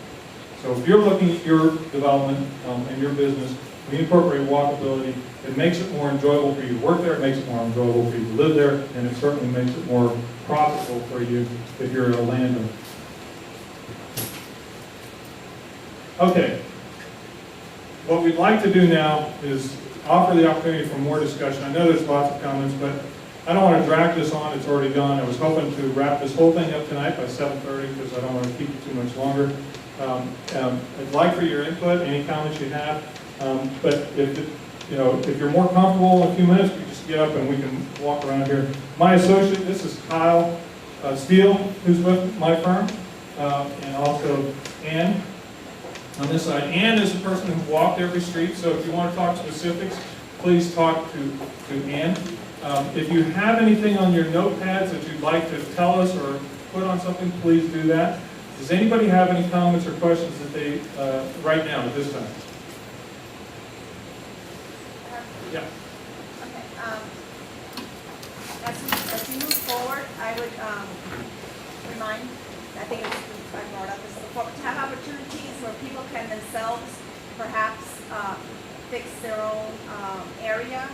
So if you're looking at your development and your business, we incorporate walkability. It makes it more enjoyable for you to work there. It makes it more enjoyable for you to live there, and it certainly makes it more profitable for you if you're a landowner. Okay. What we'd like to do now is offer the opportunity for more discussion. I know there's lots of comments, but I don't want to drag this on. It's already done. I was hoping to wrap this whole thing up tonight by 7:30 because I don't want to keep it too much longer. I'd like for your input, any comments you have. But if you're more comfortable in a few minutes, we just get up and we can walk around here. My associate, this is Kyle Steele, who's with my firm, and also Ann on this side. Ann is the person who walked every street, so if you want to talk specifics, please talk to Ann. If you have anything on your notepads that you'd like to tell us or put on something, please do that. Does anybody have any comments or questions that they, right now, at this time? Yeah. Okay, as we move forward, I would remind, I think I brought up this before, to have opportunities where people can themselves perhaps fix their own area,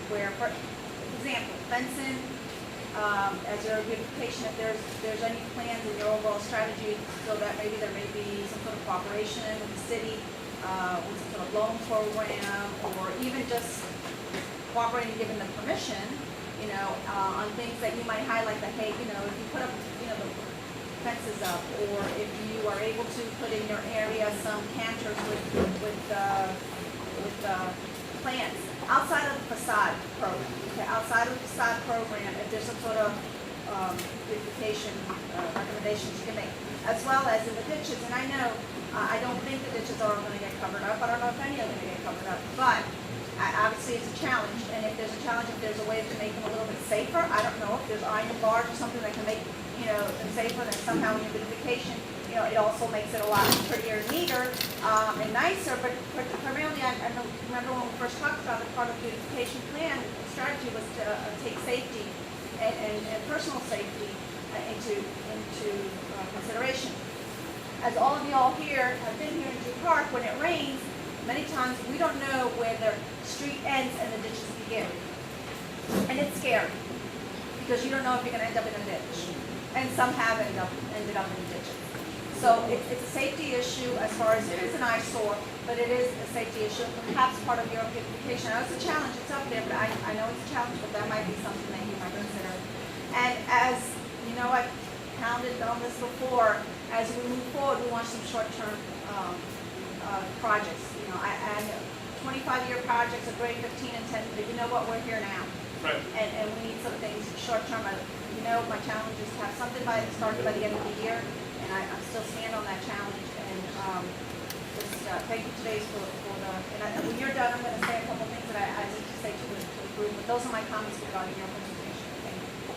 where, for example, fencing, as your beautification, if there's any plans in your overall strategy, so that maybe there may be some sort of cooperation with the city, with some sort of loan program, or even just cooperating, giving them permission, on things that you might highlight that, hey, if you put up, the fences up, or if you are able to put in your area some canters with plants outside of the facade program. Okay, outside of the facade program, if there's some sort of beautification recommendations you can make, as well as in the ditches. And I know I don't think the ditches are all going to get covered up. I don't know if any are going to get covered up, but obviously it's a challenge. And if there's a challenge, if there's a way to make them a little bit safer, I don't know if there's iron bars or something that can make them safer. Then somehow in your beautification, it also makes it a lot prettier and neater and nicer. But primarily, I remember when we first talked about the part of the beautification plan, the strategy was to take safety and personal safety into consideration. As all of y'all here have been here in Drew Park, when it rains, many times we don't know where the street ends and the ditches begin. And it's scary, because you don't know if you're going to end up in a ditch. And some have ended up in ditches. So it's a safety issue as far as it is an eyesore, but it is a safety issue, perhaps part of your beautification. I know it's a challenge, it's up there, but I know it's a challenge, but that might be something that you might consider. And as you know, I've pounded on this before, as we move forward, we want some short-term projects. I know 25-year projects are great, 15 and 10, but you know what, we're here now. Right. And we need some things short-term. My challenge is to have something started by the end of the year, and I still stand on that challenge. And thank you today for the, and when you're done, I'm going to say a couple things that I need to say to the group, but those are my comments regarding your presentation. Thank you.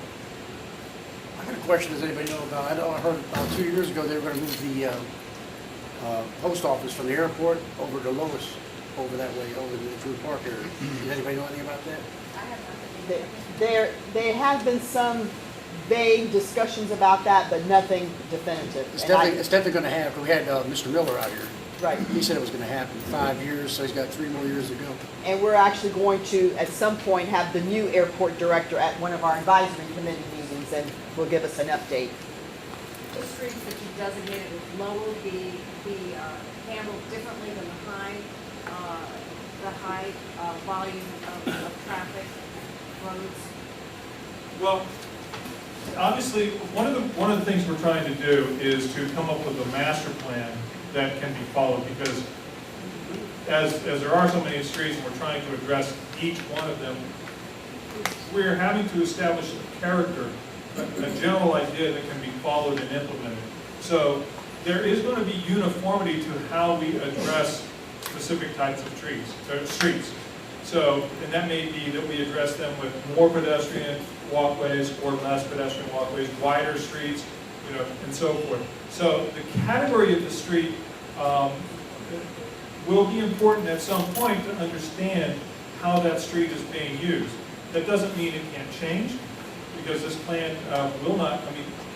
I got a question, does anybody know about, I heard about 2 years ago they were going to move the post office from the airport over to Lois, over that way, over to the Drew Park area. Does anybody know anything about that? I have nothing. There have been some vague discussions about that, but nothing definitive. It's definitely going to happen. We had Mr. Miller out here. Right. He said it was going to happen in 5 years, so he's got 3 more years to go. And we're actually going to, at some point, have the new airport director at one of our advisory committee meetings, and will give us an update. The streets that you designated as low will be handled differently than the high volume of traffic roads? Well, obviously, one of the things we're trying to do is to come up with a master plan that can be followed, because as there are so many streets and we're trying to address each one of them, we're having to establish a character, a general idea that can be followed and implemented. So there is going to be uniformity to how we address specific types of streets. So, and that may be that we address them with more pedestrian walkways or less pedestrian walkways, wider streets, and so forth. So the category of the street will be important at some point to understand how that street is being used. That doesn't mean it can't change, because this plan will not,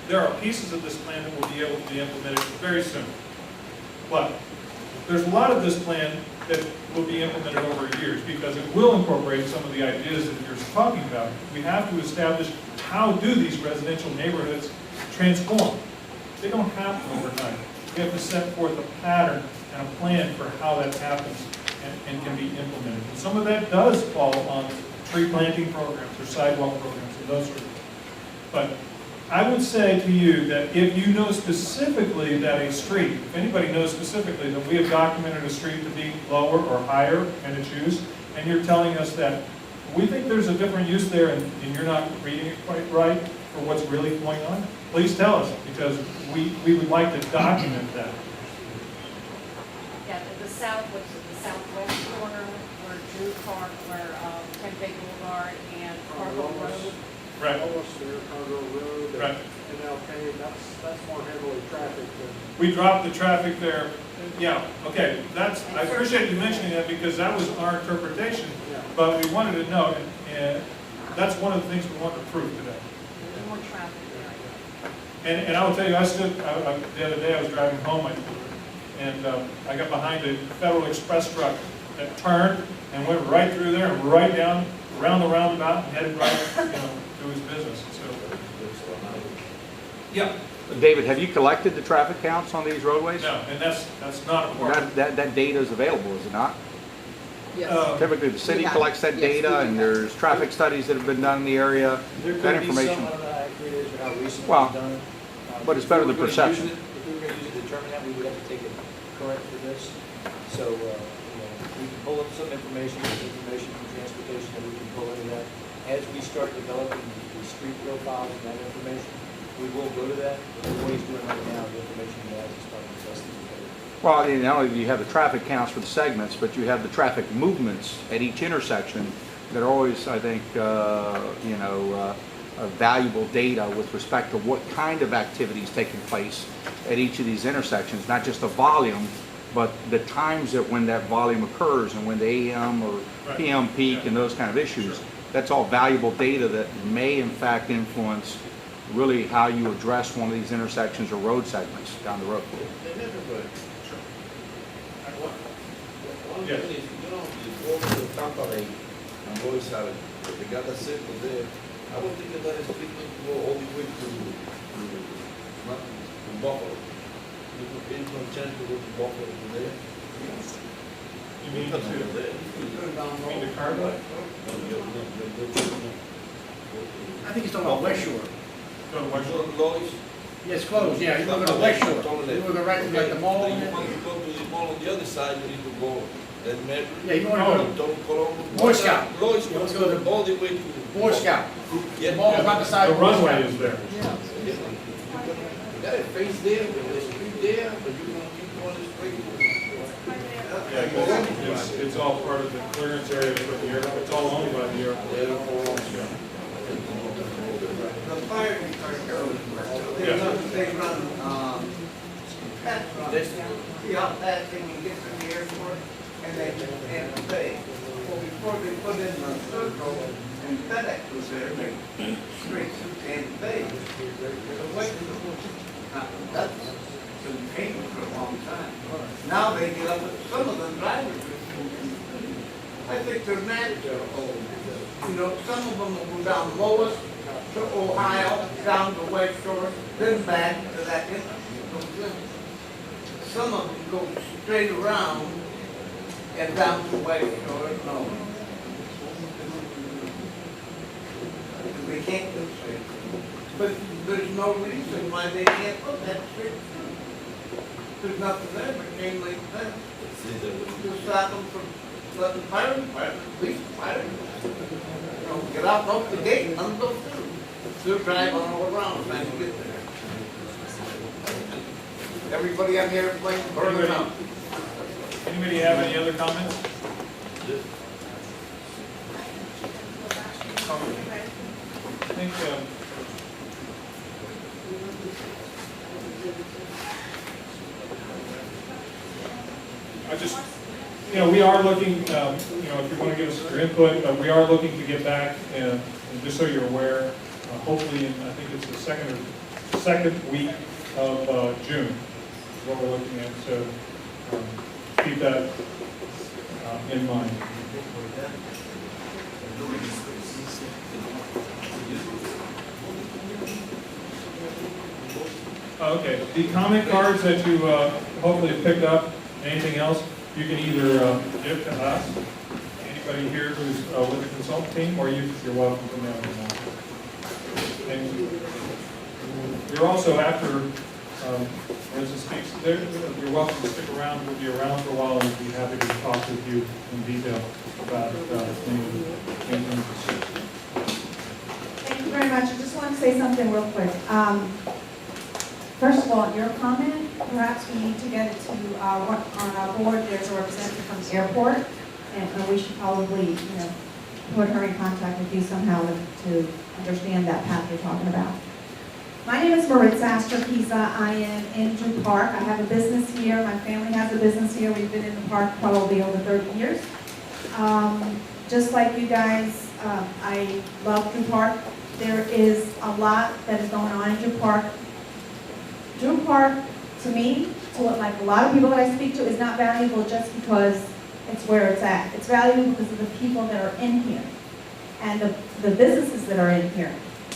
there are pieces of this plan that will be able to be implemented very soon. But there's a lot of this plan that will be implemented over years, because it will incorporate some of the ideas that you're talking about. We have to establish, how do these residential neighborhoods transform? They don't happen overnight. We have to set forth a pattern and a plan for how that happens and can be implemented. And some of that does fall on tree planting programs or sidewalk programs and those sorts of things. But I would say to you that if you know specifically that a street, if anybody knows specifically that we have documented a street to be lower or higher in its use, and you're telling us that we think there's a different use there and you're not reading it quite right for what's really going on, please tell us, because we would like to document that. Yeah, the southwest corner where Drew Park where, Ten Bay Boulevard and Park almost- Road. Right, Almost near Congo Road right. and Alpine, that's more heavily trafficked than. We dropped the traffic there, yeah, okay, I appreciate you mentioning that because that was our interpretation, Yeah. but we wanted to know, and that's one of the things we want to prove today. There's more traffic there. And I will tell you, the other day I was driving home, and I got behind a Federal Express truck that turned and went right through there and right down, around the roundabout, and headed right, to his business, so. Yeah, David, have you collected the traffic counts on these roadways? no, and that's not a Well, part. that data is available, is it not? Yes. Typically, the city We have- collects that yes, we data, do and have. there's traffic studies that have been done in the area. There That could be some, I information, don't know how accurate it is or how recently Well, it's done. but it's better If we than were gonna use perception. it- If we were gonna use it to determine that, we would have to take it current for this. So, we can pull up some information from transportation that we can pull into that. As we start developing the street profiles and that information, we will go to that. But what he's doing right now, the information he has is starting to test it. Well, not only do you have the traffic counts for the segments, but you have the traffic movements at each intersection that are always, I think, valuable data with respect to what kind of activities taking place at each of these intersections, not just the volume, but the times that when that volume occurs and when the AM or Right. PM peak Yeah. and those kind of issues. Sure. That's all valuable data that may in fact influence really how you address one of these intersections or road segments down the road. One Yes. thing is, you go to Tampa Bay and go inside, they got a circle there. I don't think that is treatment to go all the way to Buffalo. You could be no chance to go to Buffalo to there. You mean to, you mean the car lot? I think it's talking about West Shore. Go to West Shore? Lois. Yeah, it's closed, yeah, you're looking at West Shore. You're looking right to like the mall. Then you want to go to the mall on the other side, you need to go, then Mary. Yeah, you want to go Don't Colombo. Boy Scout. Lois, Yeah, let's you go go to- all the way to. to Boy Scout. Yeah. The mall is right beside The Boy Scout. runway is there. You got a face there, there's a street there, but you gonna keep going this way. Yeah, 'cause it's all part of the clearance area for the airport, it's all owned by the airport. The fire department, they run, pass runs. See how fast they can get to the airport and they pay. Well, before they put in the circle and FedEx was there, they straight to and pay. That's been paying for a long time. Now they get up, some of them drivers, I think they're natural. You know, some of them will go down Lois to Ohio, down to West Shore, then back to that intersection. Some of them go straight around and down to West Shore, no. They can't go straight. But there's no reason why they can't put that straight through. There's nothing there but chain link fence. To stop them from letting fire department, police fire department, get out and open the gate and let them go through. They're driving all around trying to get there. Everybody on the airplane burning up. Anybody have any other comments? I think, we are looking, if you want to give us your input, we are looking to get back, and just so you're aware, hopefully in, I think it's the second week of June, is what we're looking at, so keep that in mind. Okay, the comment cards that you hopefully have picked up, anything else, you can either give to us, anybody here who's with the consultant team, or you're welcome to mail them out. And you're also after, as it speaks, you're welcome to stick around, we'll be around for a while, and we'll be happy to talk with you in detail about anything. Thank you very much. I just want to say something real quick. First of all, your comment, perhaps we need to get it to, on our board, there's a representative from the airport, and we should probably, put her in contact with you somehow to understand that path you're talking about. My name is Maritza Astrokiza. I am in Drew Park. I have a business here. My family has a business here. We've been in the park probably over 30 years. Just like you guys, I love Drew Park. There is a lot that is going on in Drew Park. Drew Park, to me, like a lot of people that I speak to, is not valuable just because it's where it's at. It's valuable because of the people that are in here and the businesses that are in here.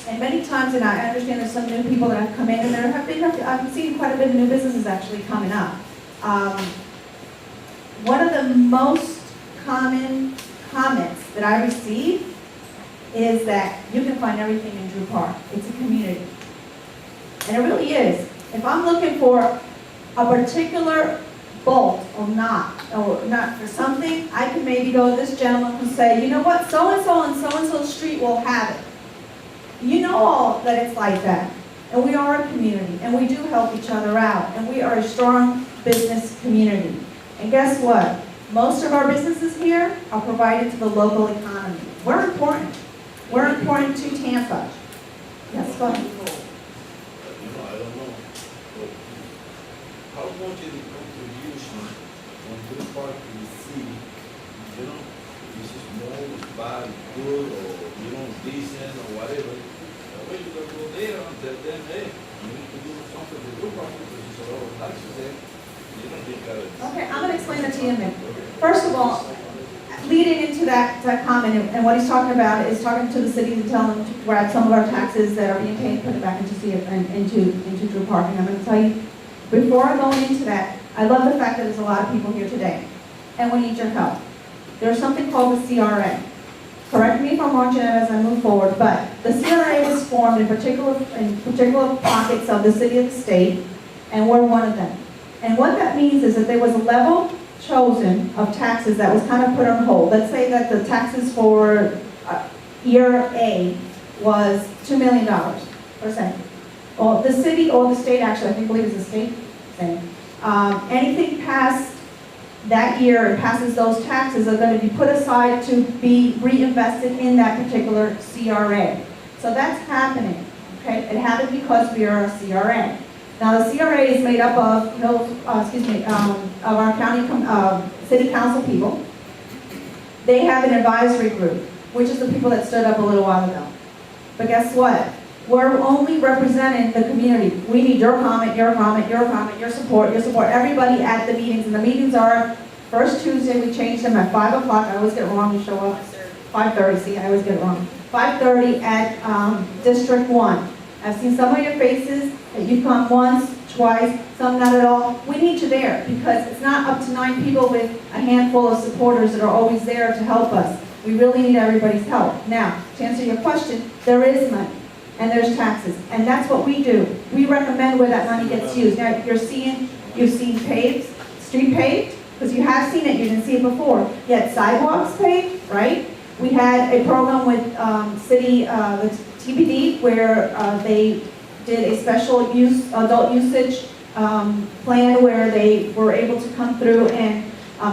And many times, and I understand there's some new people that have come in, and I've seen quite a bit of new businesses actually coming up. One of the most common comments that I receive is that you can find everything in Drew Park. It's a community. And it really is. If I'm looking for a particular bolt or not for something, I can maybe go to this gentleman and say, you know what, so-and-so and so-and-so street will have it. You know all that it's like that. And we are a community, and we do help each other out, and we are a strong business community. And guess what? Most of our businesses here are provided to the local economy. We're important. We're important to Tampa. Yes, go ahead. I don't know, but how much is the contribution on Drew Park to the city? Is it small, bad, good, or decent, or whatever? Well, you can go there and tell them, hey, you need to do something with Drew Park because there's a lot of taxes there. You don't think that it's... Okay, I'm going to explain that to you in a minute. First of all, leading into that comment, and what he's talking about is talking to the city to tell them to grab some of our taxes that are being paid, put it back into Drew Park. And I'm going to tell you, before I go into that, I love the fact that there's a lot of people here today, and we need your help. There's something called the CRA. Correct me if I'm wrong, Jeanette, as I move forward, but the CRA was formed in particular pockets of the city of the state, and we're one of them. And what that means is that there was a level chosen of taxes that was kind of put on hold. Let's say that the taxes for year A was $2 million per cent. Or the city or the state, actually, I believe it's the state thing. Anything past that year and passes those taxes are going to be put aside to be reinvested in that particular CRA. So that's happening. Okay, it happened because we are a CRA. Now the CRA is made up of, of our county, city council people. They have an advisory group, which is the people that stood up a little while ago. But guess what? We're only representing the community. We need your comment, your comment, your comment, your support, everybody at the meetings. And the meetings are first Tuesday. We changed them at 5 o'clock. I always get it wrong. You show up 5:30. See, I always get it wrong. 5:30 at District 1. I've seen some of your faces that you've come once, twice, some not at all. We need you there because it's not up to 9 people with a handful of supporters that are always there to help us. We really need everybody's help. Now, to answer your question, there is money. And there's taxes, and that's what we do. We recommend where that money gets used. Now, you've seen street paved, because you have seen it, you didn't see it before. You had sidewalks paved, right? We had a program with with TBD, where they did a special use, adult usage plan where they were able to come through and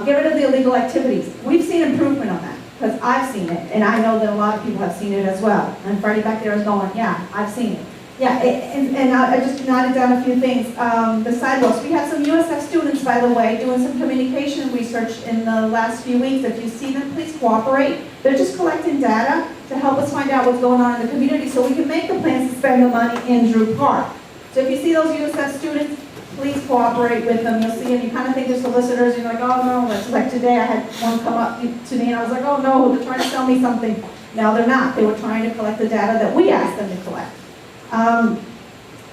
get rid of the illegal activities. We've seen improvement on that. Because I've seen it, and I know that a lot of people have seen it as well. And Freddie back there is going, yeah, I've seen it. Yeah, and I just noted down a few things. The sidewalks. We had some USF students, by the way, doing some communication research in the last few weeks. If you see them, please cooperate. They're just collecting data to help us find out what's going on in the community so we can make the plans to spend the money in Drew Park. So if you see those USF students, please cooperate with them. You'll see, and you kind of think they're solicitors, and you're like, oh no, that's like today I had one come up to me and I was like, oh no, they're trying to sell me something. No, they're not. They were trying to collect the data that we asked them to collect.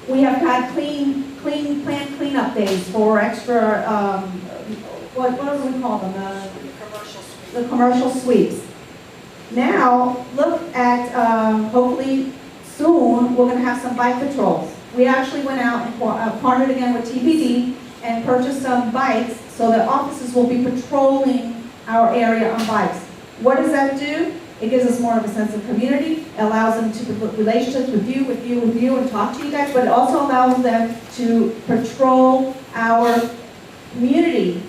We have had planned cleanup days for extra, what do we call them? The commercial sweeps. Now, look at, hopefully soon, we're going to have some bike patrols. We actually went out and partnered again with TBD and purchased some bikes so that officers will be patrolling our area on bikes. What does that do? It gives us more of a sense of community. It allows them to build relationships with you, and talk to you guys, but it also allows them to patrol our community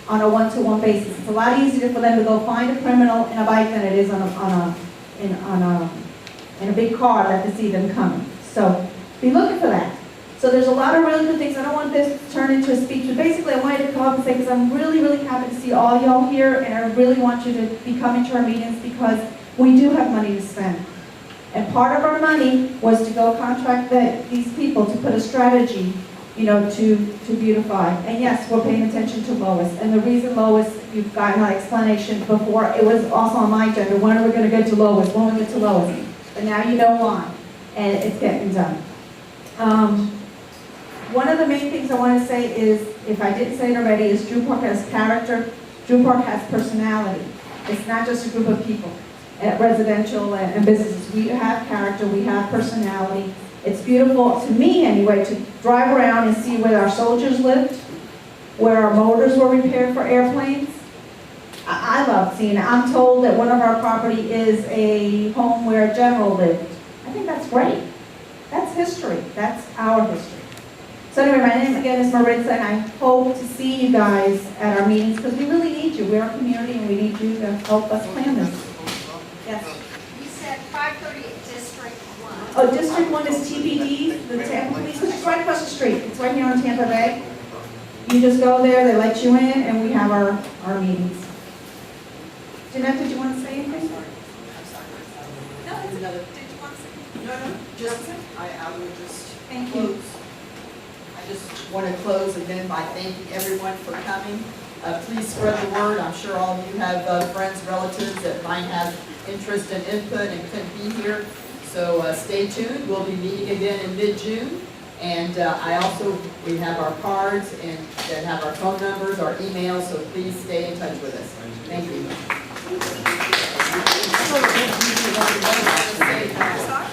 on a one-to-one basis. It's a lot easier for them to go find a criminal in a bike than it is in a big car that to see them coming. So be looking for that. So there's a lot of really good things. I don't want this to turn into a speech, but basically I wanted to come up and say, because I'm really, really happy to see all y'all here, and I really want you to be coming to our meetings because we do have money to spend. And part of our money was to go contract these people to put a strategy, to beautify. And yes, we're paying attention to Lois. And the reason Lois, you've gotten an explanation before, it was also on my agenda. When are we going to get to Lois? When we get to Lois? But now you know why. And it's getting done. One of the main things I want to say is, if I didn't say it already, is Drew Park has character. Drew Park has personality. It's not just a group of people, residential and businesses. We have character, we have personality. It's beautiful, to me anyway, to drive around and see where our soldiers lived, where our motors were repaired for airplanes. I love seeing it. I'm told that one of our property is a home where a general lived. I think that's great. That's history. That's our history. So anyway, my name again is Maritza, and I hope to see you guys at our meetings, because we really need you. We're a community, and we need you to help us plan this. Yes? You said 530 District 1. Oh, District 1 is TPD, the Tampa Police, which is right across the street. It's right here on Tampa Bay. You just go there, they let you in, and we have our meetings. Jeanette, did you want to say anything? No, it's another, did you want to say? No, just, I will just Thank you. close. I just want to close again by thanking everyone for coming. Please spread the word. I'm sure all of you have friends, relatives that might have interest and input and couldn't be here. So stay tuned. We'll be meeting again in mid-June. And we have our cards and that have our phone numbers, our emails, so please stay in touch with us. Thank you. Sorry?